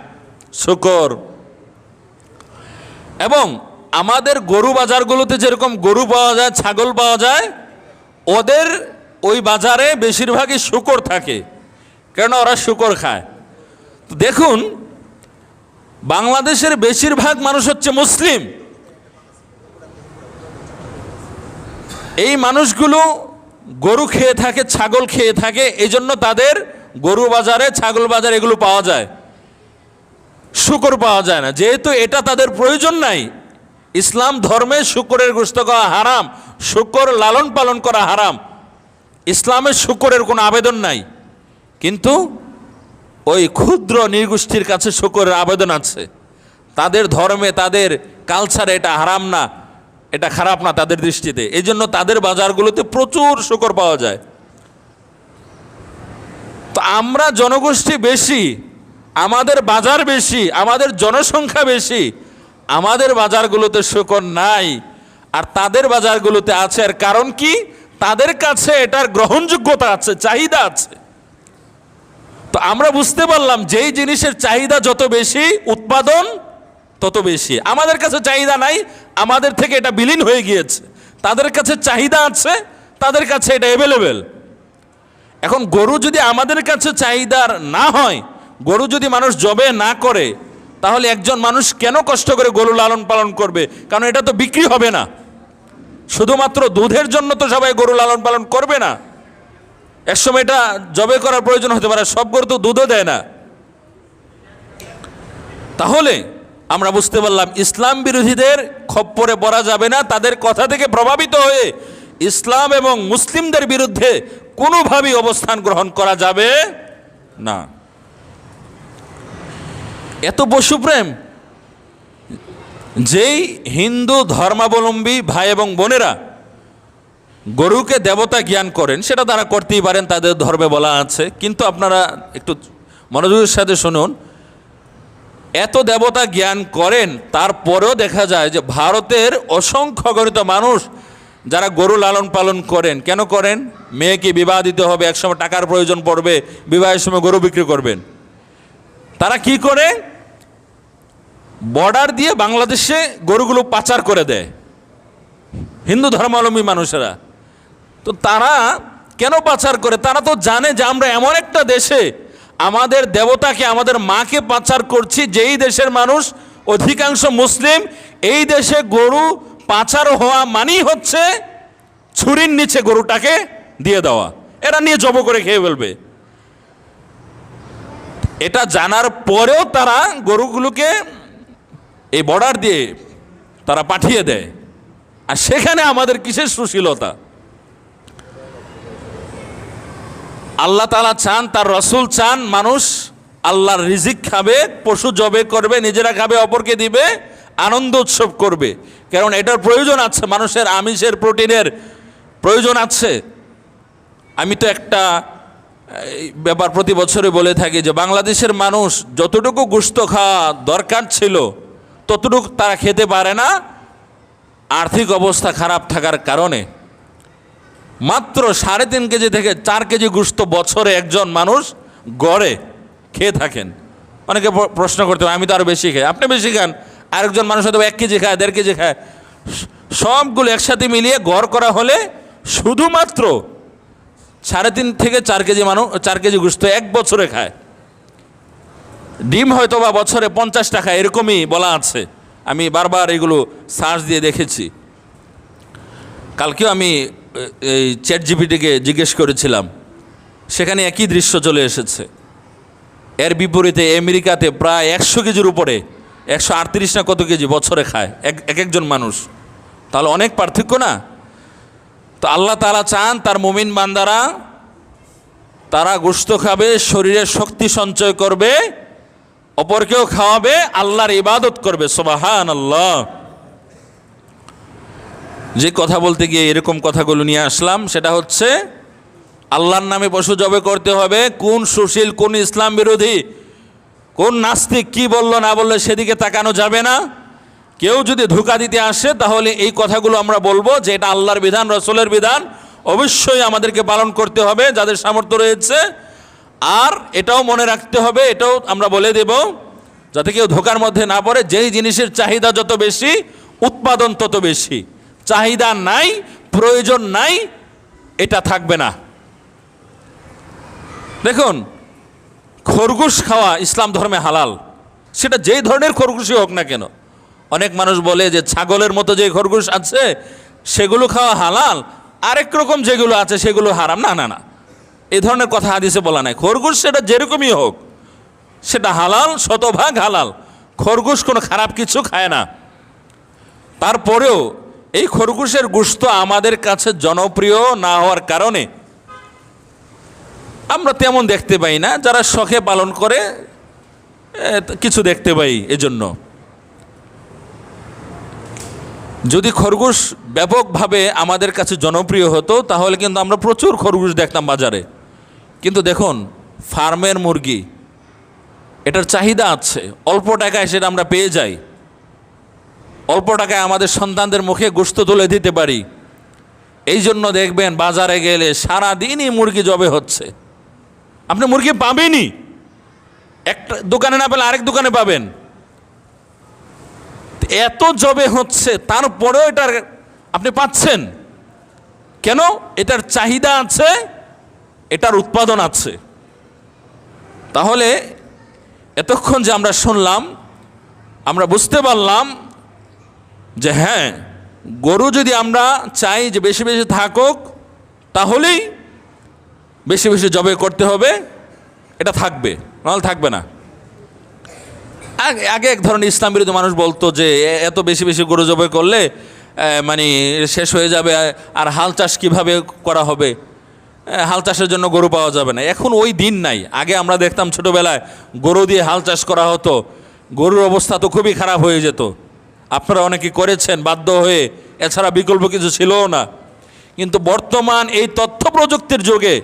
শূকর। এবং আমাদের গরু বাজারগুলোতে যেরকম গরু পাওয়া যায়, ছাগল পাওয়া যায়, ওদের ওই বাজারে বেশিরভাগই শূকর থাকে, কেননা ওরা শূকর খায়। তো দেখুন, বাংলাদেশের বেশিরভাগ মানুষ হচ্ছে মুসলিম। এই মানুষগুলো গরু খেয়ে থাকে, ছাগল খেয়ে থাকে, এই জন্য তাদের গরু বাজারে, ছাগল বাজারে এগুলো পাওয়া যায়, শূকর পাওয়া যায় না। যেহেতু এটা তাদের প্রয়োজন নাই, ইসলাম ধর্মে শূকরের গোশত খাওয়া হারাম, শূকর লালন পালন করা হারাম, ইসলামে শূকরের কোনো আবেদন নাই। কিন্তু ওই ক্ষুদ্র নৃগোষ্ঠীর কাছে শূকরের আবেদন আছে। তাদের ধর্মে, তাদের কালচারে এটা হারাম না, এটা খারাপ না তাদের দৃষ্টিতে। এই জন্য তাদের বাজারগুলোতে প্রচুর শূকর পাওয়া যায়। তো আমরা জনগোষ্ঠী বেশি, আমাদের বাজার বেশি, আমাদের জনসংখ্যা বেশি, আমাদের বাজারগুলোতে শূকর নাই, আর তাদের বাজারগুলোতে আছে। এর কারণ কি? তাদের কাছে এটার গ্রহণযোগ্যতা আছে, চাহিদা আছে। তো আমরা বুঝতে পারলাম যেই জিনিসের চাহিদা যত বেশি, উৎপাদন তত বেশি। আমাদের কাছে চাহিদা নাই, আমাদের থেকে এটা বিলীন হয়ে গিয়েছে। তাদের কাছে চাহিদা আছে, তাদের কাছে এটা অ্যাভেলেবেল। এখন গরু যদি আমাদের কাছে চাহিদার না হয়, গরু যদি মানুষ জবে না করে, তাহলে একজন মানুষ কেন কষ্ট করে গরু লালন পালন করবে? কারণ এটা তো বিক্রি হবে না। শুধুমাত্র দুধের জন্য তো সবাই গরু লালন পালন করবে না। একসময় এটা জবে করার প্রয়োজন হতে পারে, সব গরু তো দুধও দেয় না। তাহলে আমরা বুঝতে পারলাম ইসলাম বিরোধীদের খপ্পরে পড়া যাবে না, তাদের কথা থেকে প্রভাবিত হয়ে ইসলাম এবং মুসলিমদের বিরুদ্ধে কোনোভাবেই অবস্থান গ্রহণ করা যাবে না। এত পশুপ্রেম, যেই হিন্দু ধর্মাবলম্বী ভাই এবং বোনেরা গরুকে দেবতা জ্ঞান করেন, সেটা তারা করতেই পারেন, তাদের ধর্মে বলা আছে। কিন্তু আপনারা একটু মনোযোগের সাথে শুনুন, এত দেবতা জ্ঞান করেন, তারপরেও দেখা যায় যে ভারতের অসংখ্য গণিত মানুষ যারা গরু লালন পালন করেন, কেন করেন? মেয়েকে বিবাহ দিতে হবে, একসময় টাকার প্রয়োজন পড়বে, বিবাহের সময় গরু বিক্রি করবেন। তারা কি করে? বর্ডার দিয়ে বাংলাদেশে গরুগুলো পাচার করে দেয় হিন্দু ধর্মাবলম্বী মানুষেরা। তো তারা কেন পাচার করে? তারা তো জানে যে আমরা এমন একটা দেশে আমাদের দেবতাকে, আমাদের মাকে পাচার করছি, যেই দেশের মানুষ অধিকাংশ মুসলিম। এই দেশে গরু পাচার হওয়া মানেই হচ্ছে ছুরির নিচে গরুটাকে দিয়ে দেওয়া, এরা নিয়ে জব করে খেয়ে ফেলবে। এটা জানার পরেও তারা গরুগুলোকে এই বর্ডার দিয়ে তারা পাঠিয়ে দেয়। আর সেখানে আমাদের কিসের সুশীলতা? আল্লাহ তাআলা চান, তার রসুল চান, মানুষ আল্লাহর রিজিক খাবে, পশু জবে করবে, নিজেরা খাবে, অপরকে দিবে, আনন্দ উৎসব করবে। কারণ এটার প্রয়োজন আছে, মানুষের আমিষের, প্রোটিনের প্রয়োজন আছে। আমি তো একটা ব্যাপার প্রতি বছরে বলে থাকি যে বাংলাদেশের মানুষ যতটুকু গোশত খাওয়া দরকার ছিল ততটুকু তারা খেতে পারে না, আর্থিক অবস্থা খারাপ থাকার কারণে। মাত্র 3.5 কেজি থেকে 4 কেজি গোশত বছরে একজন মানুষ গড়ে খেয়ে থাকেন। অনেকে প্রশ্ন করতে পারে, আমি তো আরও বেশি খাই। আপনি বেশি খান, আরেকজন মানুষ হয়তো 1 কেজি খায়, 1.5 কেজি খায়। সবগুলো একসাথে মিলিয়ে গড় করা হলে শুধুমাত্র 3.5 থেকে 4 কেজি মানুষ 4 কেজি গোশত এক বছরে খায়। ডিম হয়তো বা বছরে 50 টাকা, এরকমই বলা আছে। আমি বারবার এগুলো সার্চ দিয়ে দেখেছি। কালকেও আমি এই চ্যাটজিপিটিকে জিজ্ঞেস করেছিলাম, সেখানে একই দৃশ্য চলে এসেছে। এর বিপরীতে আমেরিকাতে প্রায় 100 কেজির উপরে, 138 না কত কেজি বছরে খায় এক একজন মানুষ। তাহলে অনেক পার্থক্য না? তো আল্লাহ তাআলা চান তার মুমিন বান্দারা, তারা গোশত খাবে, শরীরে শক্তি সঞ্চয় করবে, অপরকেও খাওয়াবে, আল্লাহর ইবাদত করবে। সুবহানাল্লাহ। যে কথা বলতে গিয়ে এরকম কথাগুলো নিয়ে আসলাম, সেটা হচ্ছে আল্লাহর নামে পশু জবে করতে হবে। কোন সুশীল, কোন ইসলাম বিরোধী কোন নাস্তিক কি বললো না বললো সেদিকে তাকানো যাবে না। কেউ যদি ধোঁকা দিতে আসে তাহলে এই কথাগুলো আমরা বলবো যে এটা আল্লাহর বিধান, রসুলের বিধান, অবশ্যই আমাদেরকে পালন করতে হবে যাদের সামর্থ্য রয়েছে। আর এটাও মনে রাখতে হবে, এটাও আমরা বলে দেব যাতে কেউ ধোঁকার মধ্যে না পড়ে, যেই জিনিসের চাহিদা যত বেশি উৎপাদন তত বেশি। চাহিদা নাই, প্রয়োজন নাই, এটা থাকবে না। দেখুন, খরগোশ খাওয়া ইসলাম ধর্মে হালাল, সেটা যেই ধরনের খরগোশই হোক না কেন। অনেক মানুষ বলে যে ছাগলের মতো যে খরগোশ আছে সেগুলো খাওয়া হালাল, আরেক রকম যেগুলো আছে সেগুলো হারাম। না না না, এই ধরনের কথা হাদিসে বলা নাই। খরগোশ সেটা যেরকমই হোক সেটা হালাল, শতভাগ হালাল। খরগোশ কোনো খারাপ কিছু খায় না। তারপরেও এই খরগোশের গোশত আমাদের কাছে জনপ্রিয় না হওয়ার কারণে আমরা তেমন দেখতে পাই না। যারা শখে পালন করে কিছু দেখতে পাই। এজন্য যদি খরগোশ ব্যাপকভাবে আমাদের কাছে জনপ্রিয় হতো তাহলে কিন্তু আমরা প্রচুর খরগোশ দেখতাম বাজারে। কিন্তু দেখুন, ফার্মের মুরগি, এটার চাহিদা আছে, অল্প টাকায় সেটা আমরা পেয়ে যাই। অল্প টাকায় আমাদের সন্তানদের মুখে গোশত তুলে দিতে পারি। এই জন্য দেখবেন বাজারে গেলে সারাদিনই মুরগি জবে হচ্ছে। আপনি মুরগি পাবেনই, একটা দোকানে না পেলে আরেক দোকানে পাবেন। এত জবে হচ্ছে, তারপরেও এটার আপনি পাচ্ছেন কেন? এটার চাহিদা আছে, এটার উৎপাদন আছে। তাহলে এতক্ষণ যে আমরা শুনলাম, আমরা বুঝতে পারলাম যে হ্যাঁ, গরু যদি আমরা চাই যে বেশি বেশি থাকুক তাহলেই বেশি বেশি জবে করতে হবে, এটা থাকবে, নাহলে থাকবে না। আগে এক ধরনের ইসলাম বিরোধী মানুষ বলতো যে এত বেশি বেশি গরু জবাই করলে মানে শেষ হয়ে যাবে, আর হাল চাষ কীভাবে করা হবে, হাল চাষের জন্য গরু পাওয়া যাবে না। এখন ওই দিন নাই। আগে আমরা দেখতাম ছোটোবেলায় গরু দিয়ে হাল চাষ করা হতো, গরুর অবস্থা তো খুবই খারাপ হয়ে যেত। আপনারা অনেকে করেছেন বাধ্য হয়ে, এছাড়া বিকল্প কিছু ছিলও না। কিন্তু বর্তমান এই তথ্য প্রযুক্তির যুগে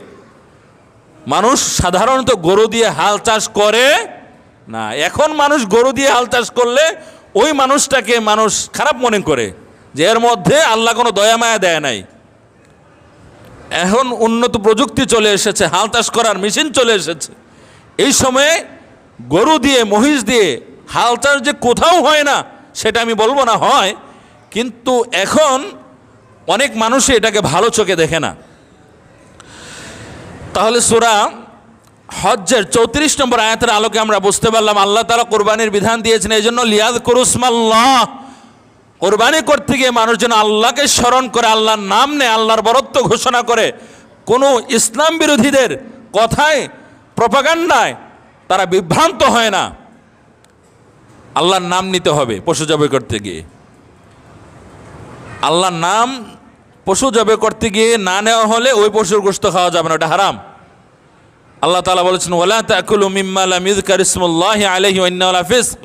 মানুষ সাধারণত গরু দিয়ে হাল চাষ করে না। এখন মানুষ গরু দিয়ে হাল চাষ করলে ওই মানুষটাকে মানুষ খারাপ মনে করে যে এর মধ্যে আল্লাহ কোনো দয়া মায়া দেয় নাই। এখন উন্নত প্রযুক্তি চলে এসেছে, হাল চাষ করার মেশিন চলে এসেছে। এই সময়ে গরু দিয়ে, মহিষ দিয়ে হাল চাষ যে কোথাও হয় না সেটা আমি বলবো না, হয়, কিন্তু এখন অনেক মানুষই এটাকে ভালো চোখে দেখে না। তাহলে সূরা হজ্জের 34 নম্বর আয়াতের আলোকে আমরা বুঝতে পারলাম আল্লাহ তাআলা কোরবানির বিধান দিয়েছেন এই জন্য, লিয়াযকুরুসমাল্লাহ, কোরবানি করতে গিয়ে মানুষ যেন আল্লাহকে স্মরণ করে, আল্লাহর নাম নেয়, আল্লাহর বরত্ব ঘোষণা করে। কোনো ইসলাম বিরোধীদের কথায়, প্রপাগান্ডায় তারা বিভ্রান্ত হয় না। আল্লাহর নাম নিতে হবে পশু জবাই করতে গিয়ে। আল্লাহর নাম পশু জবাই করতে গিয়ে না নেওয়া হলে ওই পশুর গোশত খাওয়া যাবে না, ওটা হারাম। আল্লাহ তাআলা বলেছেন, ওয়ালা তাকুলু মিম্মা লাম ইযকার ইসমুল্লাহি আলাইহি ওয়া ইন্নাহু লাফিসক,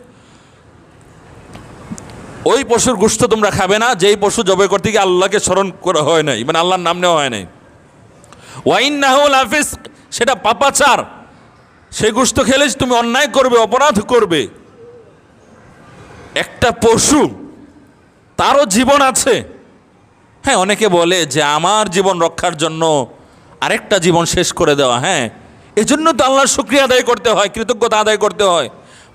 ওই পশুর গোশত তোমরা খাবে না যেই পশু জবাই করতে গিয়ে আল্লাহকে স্মরণ করা হয় নাই, মানে আল্লাহর নাম নেওয়া হয় নাই। ওয়া ইন্নাহু লাফিসক, সেটা পাপাচার। সেই গোশত খেলে তুমি অন্যায় করবে, অপরাধ করবে। একটা পশু, তারও জীবন আছে। হ্যাঁ, অনেকে বলে যে আমার জীবন রক্ষার জন্য আরেকটা জীবন শেষ করে দেওয়া। হ্যাঁ, এজন্য তো আল্লাহর শুকরিয়া আদায় করতে হয়, কৃতজ্ঞতা আদায় করতে হয়।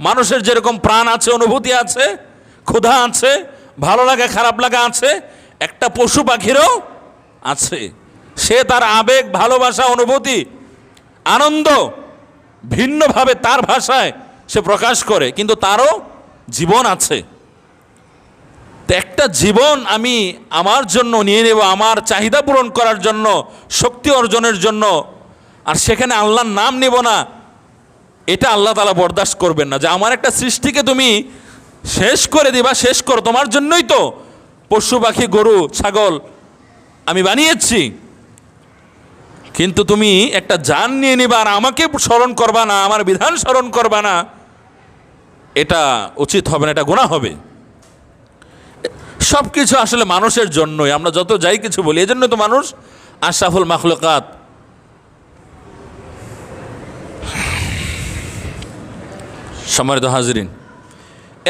মানুষের যেরকম প্রাণ আছে, অনুভূতি আছে, ক্ষুধা আছে, ভালো লাগা খারাপ লাগা আছে, একটা পশু পাখিরও আছে। সে তার আবেগ, ভালোবাসা, অনুভূতি, আনন্দ ভিন্নভাবে তার ভাষায় সে প্রকাশ করে, কিন্তু তারও জীবন আছে। তো একটা জীবন আমি আমার জন্য নিয়ে নেব, আমার চাহিদা পূরণ করার জন্য, শক্তি অর্জনের জন্য, আর সেখানে আল্লাহর নাম নেব না, এটা আল্লাহ তাআলা বরদাস্ত করবেন না। যে আমার একটা সৃষ্টিকে তুমি শেষ করে দিবা, শেষ করো, তোমার জন্যই তো পশু পাখি, গরু, ছাগল আমি বানিয়েছি, কিন্তু তুমি একটা জান নিয়ে নিবা আর আমাকে স্মরণ করবা না, আমার বিধান স্মরণ করবা না, এটা উচিত হবে না, এটা গুনাহ হবে। সব কিছু আসলে মানুষের জন্যই, আমরা যত যাই কিছু বলি, এই জন্য তো মানুষ আশরাফুল মাখলুকাত। সম্মানিত হাজরিন,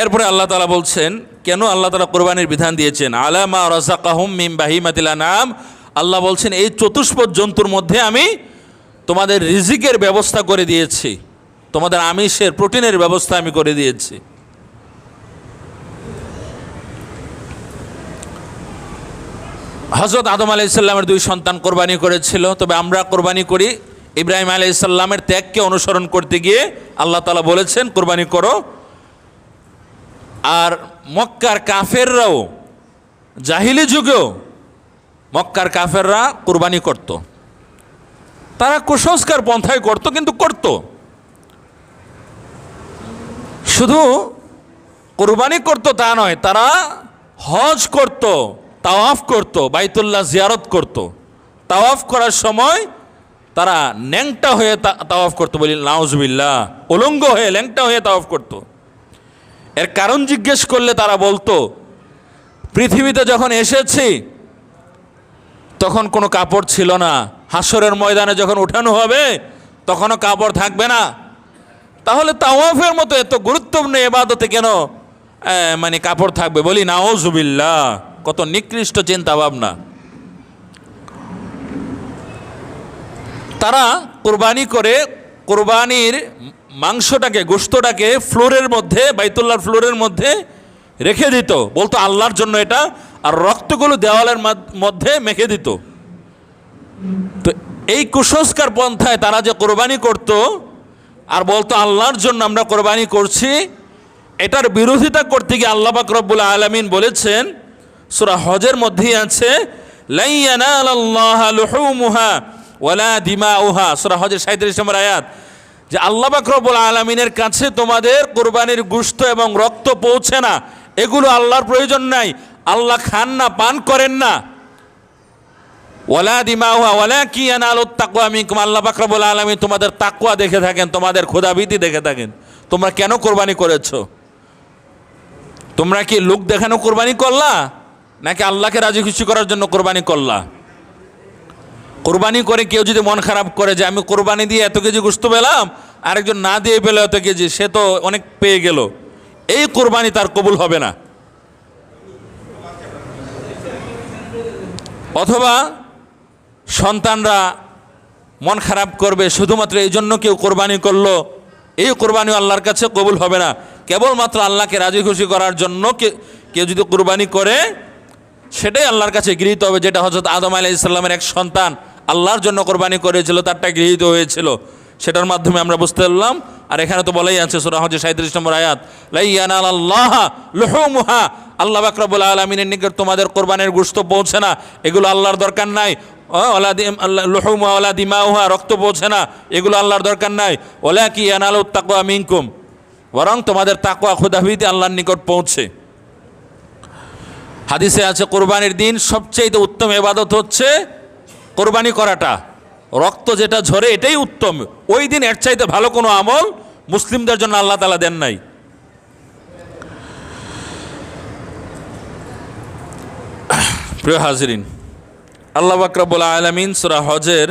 এরপরে আল্লাহ তাআলা বলছেন কেন আল্লাহ তাআলা কোরবানির বিধান দিয়েছেন। আলা মা রাযাকাহুম মিন বাহিমাতিল আনআম, আল্লাহ বলছেন এই চতুষ্পদ জন্তুর মধ্যে আমি তোমাদের রিজিকের ব্যবস্থা করে দিয়েছি, তোমাদের আমিষের প্রোটিনের ব্যবস্থা আমি করে দিয়েছি। হযরত আদম আলাইহিস সালামের 2 সন্তান কোরবানি করেছিল, তবে আমরা কোরবানি করি ইব্রাহিম আলাইহিস সালামের ত্যাগকে অনুসরণ করতে গিয়ে আল্লাহ তাআলা বলেছেন কোরবানি করো। আর মক্কার কাফেররাও জাহিলি যুগেও মক্কার কাফেররা কোরবানি করত, তারা কুসংস্কার পন্থায় করত, কিন্তু করত। শুধু কোরবানি করত তা নয়, তারা হজ করত, তাওয়াফ করত, বাইতুল্লাহ জিয়ারত করত। তাওয়াফ করার সময় তারা ল্যাংটা হয়ে তাওয়াফ করত, বলি নাউজুবিল্লাহ, উলঙ্গ হয়ে ল্যাংটা হয়ে তাওয়াফ করত। এর কারণ জিজ্ঞেস করলে তারা বলতো পৃথিবীতে যখন এসেছি তখন কোনো কাপড় ছিল না, হাসরের ময়দানে যখন উঠানো হবে তখনও কাপড় থাকবে না, তাহলে তাওয়াফের মতো এত গুরুত্বপূর্ণ ইবাদতে কেন মানে কাপড় থাকবে, বলি নাউজুবিল্লাহ। কত নিকৃষ্ট চিন্তা ভাবনা। তারা কোরবানি করে কোরবানির মাংসটাকে, গোশতটাকে ফ্লোরের মধ্যে, বাইতুল্লাহর ফ্লোরের মধ্যে রেখে দিত, বলতো আল্লাহর জন্য এটা, আর রক্তগুলো দেওয়ালের মধ্যে মেখে দিত। তো এই কুসংস্কার পন্থায় তারা যে কোরবানি করত আর বলতো আল্লাহর জন্য আমরা কোরবানি করছি, এটার বিরোধিতা করতে গিয়ে আল্লাহ পাক রব্বুল আলামিন বলেছেন, সূরা হজের মধ্যেই আছে, লা ইয়ানালাল্লাহা লুহুমুহা ওয়ালা দিমাউহা, সূরা হজের 37 নম্বর আয়াত, যে আল্লাহ পাক রব্বুল আলামিনের কাছে তোমাদের কোরবানির গোশত এবং রক্ত পৌঁছে না, এগুলো আল্লাহর প্রয়োজন নাই, আল্লাহ খান না, পান করেন না। ওয়ালা দিমাউহা ওয়ালাকিন ইয়ানালুত তাকওয়া মিনকুম, আল্লাহ পাক রব্বুল আলামিন তোমাদের তাকওয়া দেখে থাকেন, তোমাদের খোদাভীতি দেখে থাকেন। তোমরা কেন কোরবানি করেছো? তোমরা কি লোক দেখানো কোরবানি করলা, নাকি আল্লাহকে রাজি খুশি করার জন্য কোরবানি করলা? কোরবানি করে কেউ যদি মন খারাপ করে যে আমি কোরবানি দিয়ে এত কেজি গোশত পেলাম, আরেকজন না দিয়ে পেল এত কেজি, সে তো অনেক পেয়ে গেল, এই কোরবানি তার কবুল হবে না। অথবা সন্তানরা মন খারাপ করবে শুধুমাত্র এই জন্য কেউ কোরবানি করলো, এই কোরবানিও আল্লাহর কাছে কবুল হবে না। কেবলমাত্র আল্লাহকে রাজি খুশি করার জন্য কেউ যদি কোরবানি করে সেটাই আল্লাহর কাছে গৃহীত হবে, যেটা হযরত আদম আলাইহিস সালামের এক সন্তান আল্লাহর জন্য কোরবানি করেছিল, তারটা গৃহীত হয়েছিল, সেটার মাধ্যমে আমরা বুঝতে পারলাম। আর এখানে তো বলাই আছে সূরা হজের 37 নম্বর আয়াত, লা ইয়ানালাল্লাহা লুহুমুহা, আল্লাহ পাক রব্বুল আলামিনের নিকট তোমাদের কোরবানির গোশত পৌঁছে না, এগুলো আল্লাহর দরকার নাই। লুহুমুহা ওয়ালা দিমাউহা, রক্ত পৌঁছে না, এগুলো আল্লাহর দরকার নাই। ওয়ালাকিন ইয়ানালুত তাকওয়া মিনকুম, বরং তোমাদের তাকওয়া খোদাভীতি আল্লাহর নিকট পৌঁছে। হাদিসে আছে কোরবানির দিন সবচেয়ে উত্তম ইবাদত হচ্ছে কোরবানি করাটা, রক্ত যেটা ঝরে এটাই উত্তম। ওই দিন এর চাইতে ভালো কোনো আমল মুসলিমদের জন্য আল্লাহ তাআলা দেন নাই। প্রিয় হাজিরিন, আল্লাহ পাক রব্বুল আলামিন সূরা হজের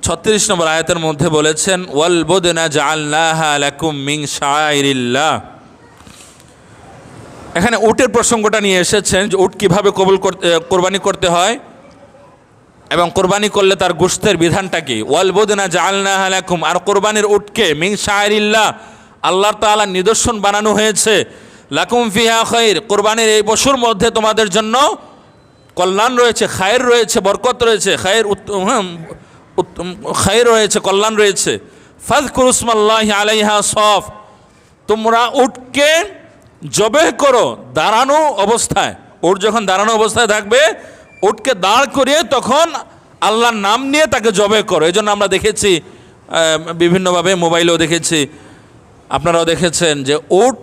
36 নম্বর আয়াতের মধ্যে বলেছেন, ওয়াল বুদনা জাআলনাহা লাকুম মিন শাআইরিল্লাহ। এখানে উটের প্রসঙ্গটা নিয়ে এসেছেন, যে উট কীভাবে কোরবানি করতে হয় এবং কোরবানি করলে তার গোশতের বিধানটা কি। ওয়াল বুদনা জাআলনাহা লাকুম, আর কোরবানির উটকে মিন শাআইরিল্লাহ, আল্লাহ তাআলার নিদর্শন বানানো হয়েছে। লাকুম ফিহা খায়র, কোরবানির এই পশুর মধ্যে তোমাদের জন্য কল্যাণ রয়েছে, খায়ের রয়েছে, বরকত রয়েছে, খায়ের রয়েছে, কল্যাণ রয়েছে। ফাযকুরু ইসমাল্লাহি আলাইহা সফ, তোমরা উটকে জবেহ করো দাঁড়ানো অবস্থায়। উট যখন দাঁড়ানো অবস্থায় থাকবে, উটকে দাঁড় করিয়ে তখন আল্লাহর নাম নিয়ে তাকে জবেহ করো। এই জন্য আমরা দেখেছি বিভিন্নভাবে, মোবাইলেও দেখেছি, আপনারাও দেখেছেন, যে উট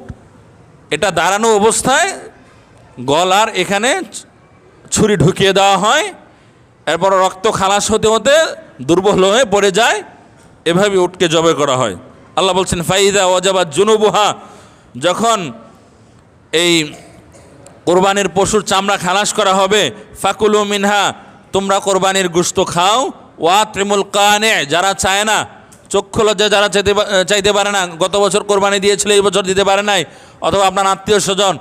এটা দাঁড়ানো অবস্থায় গলার এখানে ছুরি ঢুকিয়ে দেওয়া হয়, এরপর রক্ত খালাস হতে হতে দুর্বল হয়ে পড়ে যায়, এভাবে উটকে জবে করা হয়। আল্লাহ বলছেন, ফাইদা ওয়াজাবাত জুনুবুহা, যখন এই কোরবানির পশুর চামড়া খালাস করা হবে, ফাকুলু মিনহা, তোমরা কোরবানির গোশত খাও, ওয়া ত্রিমুল কানে, যারা চায় না চক্ষু লজ্জা যারা চাইতে পারে না, গত বছর কোরবানি দিয়েছিল এই বছর দিতে পারে নাই, অথবা আপনার আত্মীয় স্বজন,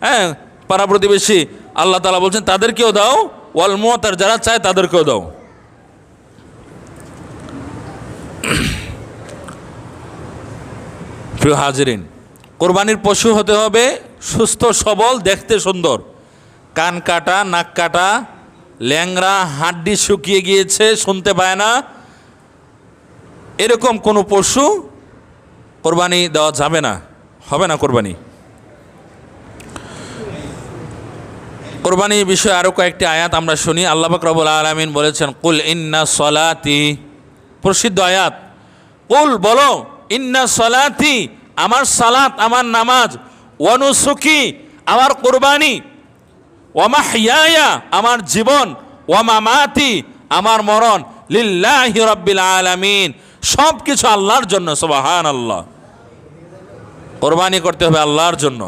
হ্যাঁ, পাড়া প্রতিবেশী, আল্লাহ তাআলা বলছেন তাদেরকেও দাও, ওয়াল মুতার যারা চায় তাদেরকেও দাও। প্রিয় হাজিরিন, কোরবানির পশু হতে হবে সুস্থ সবল, দেখতে সুন্দর, কান কাটা, নাক কাটা, ল্যাংড়া, হাড্ডি শুকিয়ে গিয়েছে, শুনতে পায় না, এরকম কোনো পশু কোরবানি দেওয়া যাবে না, হবে না কোরবানি। কোরবানি বিষয়ে আরও কয়েকটি আয়াত আমরা শুনি। আল্লাহ পাক রব্বুল আলামিন বলেছেন, কুল ইন্না সলাতি, প্রসিদ্ধ আয়াত, কুল বলো, ইন্না সলাতি, আমার সালাত, আমার নামাজ, ওয়া নুসুকি, আমার কোরবানি, ওয়া মাহইয়ায়া, আমার জীবন, ওয়া মামাতি, আমার মরণ, লিল্লাহি রাব্বিল আলামিন, সব কিছু আল্লাহর জন্য। সুবহানাল্লাহ, কোরবানি করতে হবে আল্লাহর জন্য।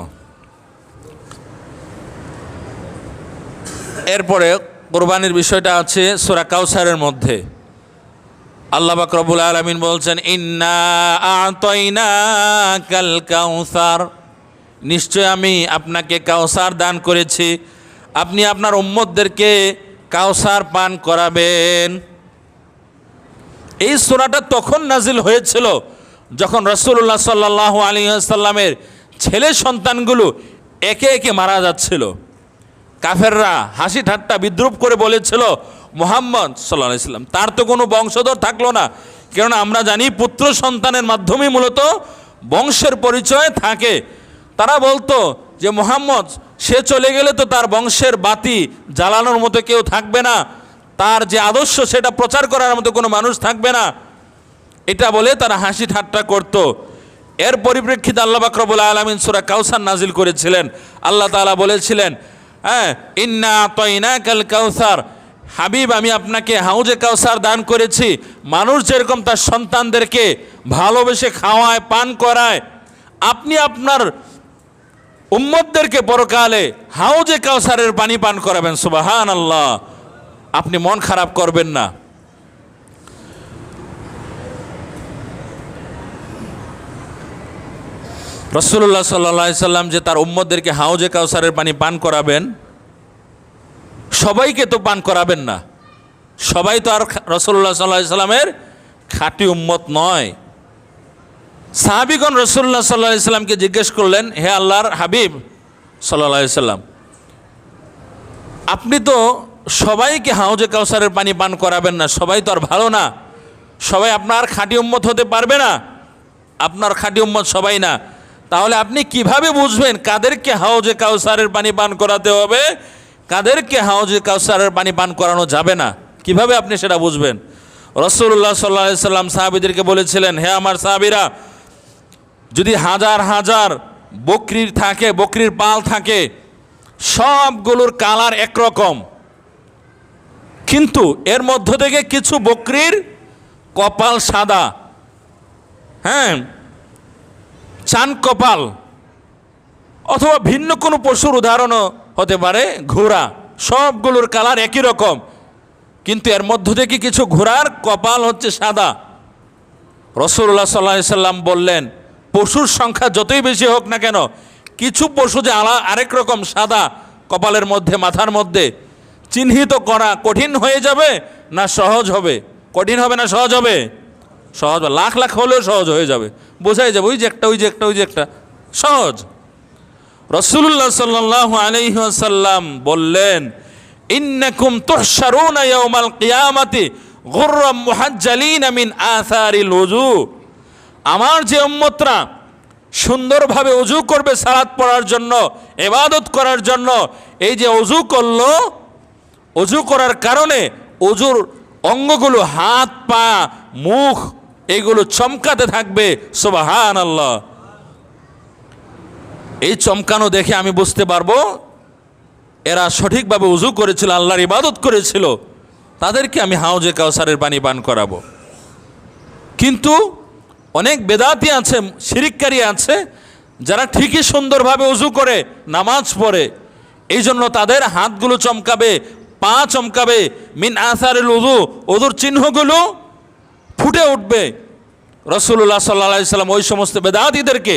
এরপরে কোরবানির বিষয়টা আছে সূরা কাউসারের মধ্যে। আল্লাহ পাক রব্বুল আলামিন বলছেন, ইন্না আ'তাইনাকাল কাউসার, নিশ্চয় আমি আপনাকে কাউসার দান করেছি, আপনি আপনার উম্মতদেরকে কাউসার পান করাবেন। এই সূরাটা তখন নাজিল হয়েছিল যখন রাসূলুল্লাহ সাল্লাল্লাহু আলাইহি ওয়াসাল্লামের ছেলে সন্তানগুলো একে একে মারা যাচ্ছিল। কাফেররা হাসি ঠাট্টা বিদ্রুপ করে বলেছিল, মুহাম্মদ সাল্লাল্লাহু আলাইহি ওয়াসাল্লাম তার তো কোনো বংশধর থাকলো না, কেননা আমরা জানি পুত্র সন্তানের মাধ্যমে মূলত বংশের পরিচয় থাকে। তারা বলতো যে মুহাম্মদ সে চলে গেলে তো তার বংশের বাতি জ্বালানোর মতো কেউ থাকবে না, তার যে আদর্শ সেটা প্রচার করার মতো কোনো মানুষ থাকবে না, এটা বলে তারা হাসি ঠাট্টা করত। এর পরিপ্রেক্ষিতে আল্লাহ পাক রব্বুল আলামিন সূরা কাউসার নাজিল করেছিলেন। আল্লাহ তাআলা বলেছিলেন, হ্যাঁ, ইন্না আ'তাইনাকাল কাউসার, হাবিব আমি আপনাকে হাউজে কাউসার দান করেছি। মানুষ যেরকম তার সন্তানদেরকে ভালোবেসে খাওয়ায়, পান করায়, আপনি আপনার উম্মতদেরকে পরকালে হাউজে কাউসারের পানি পান করাবেন। সুবহানাল্লাহ, আপনি মন খারাপ করবেন না। রাসূলুল্লাহ সাল্লাল্লাহু আলাইহি সাল্লাম যে তার উম্মতদেরকে হাউজে কাউসারের পানি পান করাবেন, সবাইকে তো পান করাবেন না, সবাই তো আর রাসূলুল্লাহ সাল্লাল্লাহু আলাইহি সাল্লামের খাঁটি উম্মত নয়। সাহাবীগণ রাসূলুল্লাহ সাল্লাল্লাহু আলাইহি সাল্লামকে জিজ্ঞেস করলেন, হে আল্লাহর হাবিব সাল্লাল্লাহু আলাইহি সাল্লাম, আপনি তো সবাইকে হাউজে কাউসারের পানি পান করাবেন না, সবাই তো আর ভালো না, সবাই আপনার খাঁটি উম্মত হতে পারবে না, আপনার খাঁটি উম্মত সবাই না, তাহলে আপনি কিভাবে বুঝবেন কাদেরকে হাউজে কাউসারের পানি পান করাতে হবে, কাদেরকে হাউজে কাউসারের পানি পান করানো যাবে না, কিভাবে আপনি সেটা বুঝবেন? রাসূলুল্লাহ সাল্লাল্লাহু আলাইহি সাল্লাম সাহাবীদেরকে বলেছিলেন, হে আমার সাহাবীরা, যদি হাজার হাজার বকরির থাকে, বকরির পাল থাকে, সবগুলোর কালার একরকম, কিন্তু এর মধ্য থেকে কিছু বকরির কপাল সাদা, হ্যাঁ, চান কপাল, অথবা ভিন্ন কোনো পশুর উদাহরণও হতে পারে ঘোড়া, সবগুলোর কালার একই রকম, কিন্তু এর মধ্য থেকে কিছু ঘোড়ার কপাল হচ্ছে সাদা। রাসূলুল্লাহ সাল্লাল্লাহু আলাইহি সাল্লাম বললেন, পশুর সংখ্যা যতই বেশি হোক না কেন, কিছু পশু যে আরেক রকম সাদা কপালের মধ্যে, মাথার মধ্যে, চিহ্নিত করা কঠিন হয়ে যাবে না সহজ হবে? কঠিন হবে না সহজ হবে? সহজ, লাখ লাখ হলেও সহজ হয়ে যাবে, বোঝাই যাবে ওই যে একটা, ওই যে একটা, ওই যে একটা, সহজ। রাসূলুল্লাহ সাল্লাল্লাহু আলাইহি ওয়াসাল্লাম বললেন, ইন্নাকুম তুহশারুনা ইয়াউমাল কিয়ামাতি গুররাম মুহাজ্জালিনা মিন আসারিল ওযু, আমার যে উম্মতরা সুন্দরভাবে ওযু করবে সালাত পড়ার জন্য, ইবাদত করার জন্য, এই যে ওযু করলো, ওযু করার কারণে ওযুর অঙ্গগুলো, হাত পা মুখ, এগুলো চমকাতে থাকবে। সুবহানাল্লাহ, এই চমকানো দেখে আমি বুঝতে পারবো এরা সঠিকভাবে ওযু করেছিল, আল্লাহর ইবাদত করেছিল, তাদেরকে আমি হাউজে কাউসারের পানি পান করাবো। কিন্তু অনেক বেদাতি আছে, শিরিককারী আছে, যারা ঠিকই সুন্দরভাবে ওযু করে, নামাজ পড়ে, এই জন্য তাদের হাতগুলো চমকাবে, পা চমকাবে, মিন আসারিল ওযু, ওযুর চিহ্নগুলো ফুটে উঠবে, রাসূলুল্লাহ সাল্লাল্লাহু আলাইহি সাল্লাম ওই সমস্ত বেদাতীদেরকে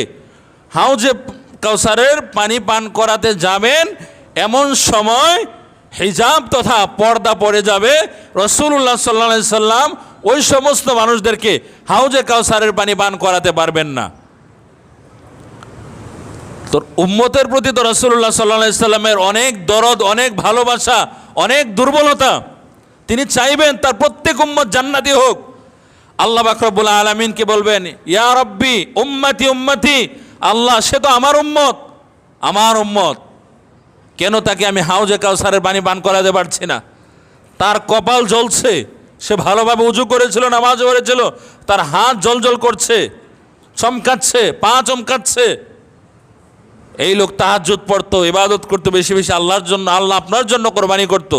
হাউজে কাউসারের পানি পান করাতে যাবেন, এমন সময় হিজাব তথা পর্দা পড়ে যাবে। রাসূলুল্লাহ সাল্লাল্লাহু আলাইহি সাল্লাম ওই সমস্ত মানুষদেরকে হাউজে কাউসারের পানি পান করাতে পারবেন না। তো উম্মতের প্রতি তো রাসূলুল্লাহ সাল্লাল্লাহু আলাইহি সাল্লামের অনেক দরদ, অনেক ভালোবাসা, অনেক দুর্বলতা। তিনি চাইবেন তার প্রত্যেক উম্মত জান্নাতি হোক। আল্লাহ পাক রব্বুল আলামিনকে বলবেন, ইয়া রব্বি উম্মতি উম্মতি, আল্লাহ সে তো আমার উম্মত, আমার উম্মত, কেন তাকে আমি হাউজে কাউসারের পানি পান করাতে পারছি না? তার কপাল জ্বলছে, সে ভালোভাবে উজু করেছিল, নামাজ পড়েছিল, তার হাত জ্বলজ্বল করছে, চমকাচ্ছে, পা চমকাচ্ছে। এই লোক তাহাজ্জুদ পড়তো, ইবাদত করতো বেশি বেশি আল্লাহর জন্য, আল্লাহ আপনার জন্য কোরবানি করতো।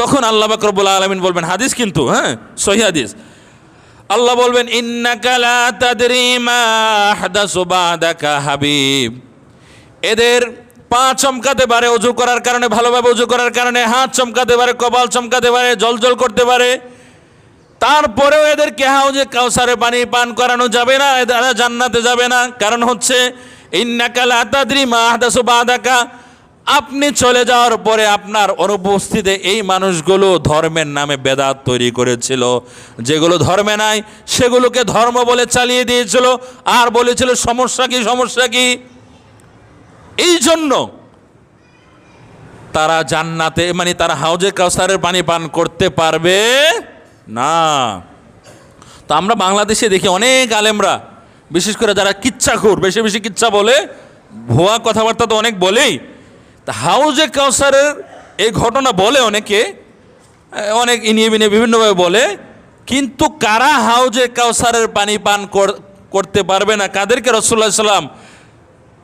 তখন আল্লাহ পাক রব্বুল আলামিন বলবেন, হাদিস কিন্তু সহিহ হাদিস, আল্লাহ বলবেন, ইন্নাকা লা তাদরি মা আহদাসু বাদাকা হাবিব। এদের পা চমকাতে পারে ওযু করার কারণে, ভালোভাবে ওযু করার কারণে, হাত চমকাতে পারে, কপাল চমকাতে পারে, জলজল করতে পারে, তারপরেও এদেরকে হাউজে কাউসারে পানি পান করানো যাবে না, এরা জান্নাতে যাবে না। কারণ হচ্ছে ইন্নাকা লা তাদরি মা আহদাসু বাদাকা, আপনি চলে যাওয়ার পরে আপনার অনুপস্থিতিতে এই মানুষগুলো ধর্মের নামে বেদাত তৈরি করেছিল, যেগুলো ধর্মে নাই সেগুলোকে ধর্ম বলে চালিয়ে দিয়েছিল, আর বলেছিল সমস্যা কি, সমস্যা কি। এই জন্য তারা জান্নাতে, মানে তারা হাউজে কাউসারের পানি পান করতে পারবে না। তো আমরা বাংলাদেশে দেখি অনেক আলেমরা, বিশেষ করে যারা কিচ্ছাখোর, বেশি বেশি কিচ্ছা বলে, ভুয়া কথাবার্তা তো অনেক বলেই, তা হাউজে কাউসারের এই ঘটনা বলে অনেকে, অনেক ইনিয়ে বিনিয়ে বিভিন্নভাবে বলে, কিন্তু কারা হাউজে কাউসারের পানি পান করতে পারবে না, কাদেরকে রাসূলুল্লাহ সাল্লাম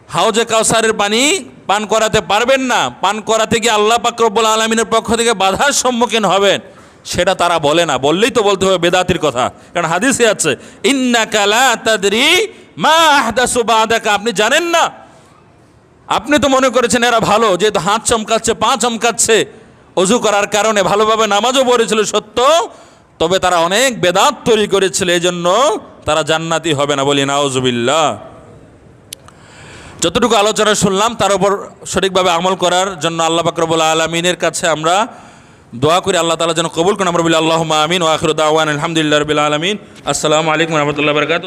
হাউজে কাউসারের পানি পান করাতে পারবেন না, পান করাতে গিয়ে আল্লাহ পাক রব্বুল আলামিনের পক্ষ থেকে বাধার সম্মুখীন হবেন, সেটা তারা বলে না। বললেই তো বলতে হবে বেদাতির কথা, কারণ হাদিসে আছে, ইন্নাকা লা তাদরি মা আহদাসু বাদাকা, আপনি জানেন না, আপনি তো মনে করেছেন এরা ভালো, যেহেতু হাত চমকাচ্ছে, পা চমকাচ্ছে, ওযু করার কারণে ভালোভাবে নামাজও পড়েছিল সত্য, তবে তারা অনেক বেদাত তৈরি করেছিল, এই জন্য তারা জান্নাতি হবে না। বলি নাউজুবিল্লাহ। যতটুকু আলোচনা শুনলাম তার উপর সঠিকভাবে আমল করার জন্য আল্লাহ পাক রব্বুল আলামিনের কাছে আমরা দোয়া করি, আল্লাহ তাআলা যেন কবুল করেন। আমরা বলি আল্লাহুম্মা আমিন, ওয়া আখিরু দাওয়ানা আলহামদুলিল্লাহি রাব্বিল আলামিন। আসসালামু আলাইকুম ওয়া রাহমাতুল্লাহি ওয়া বারাকাতুহু।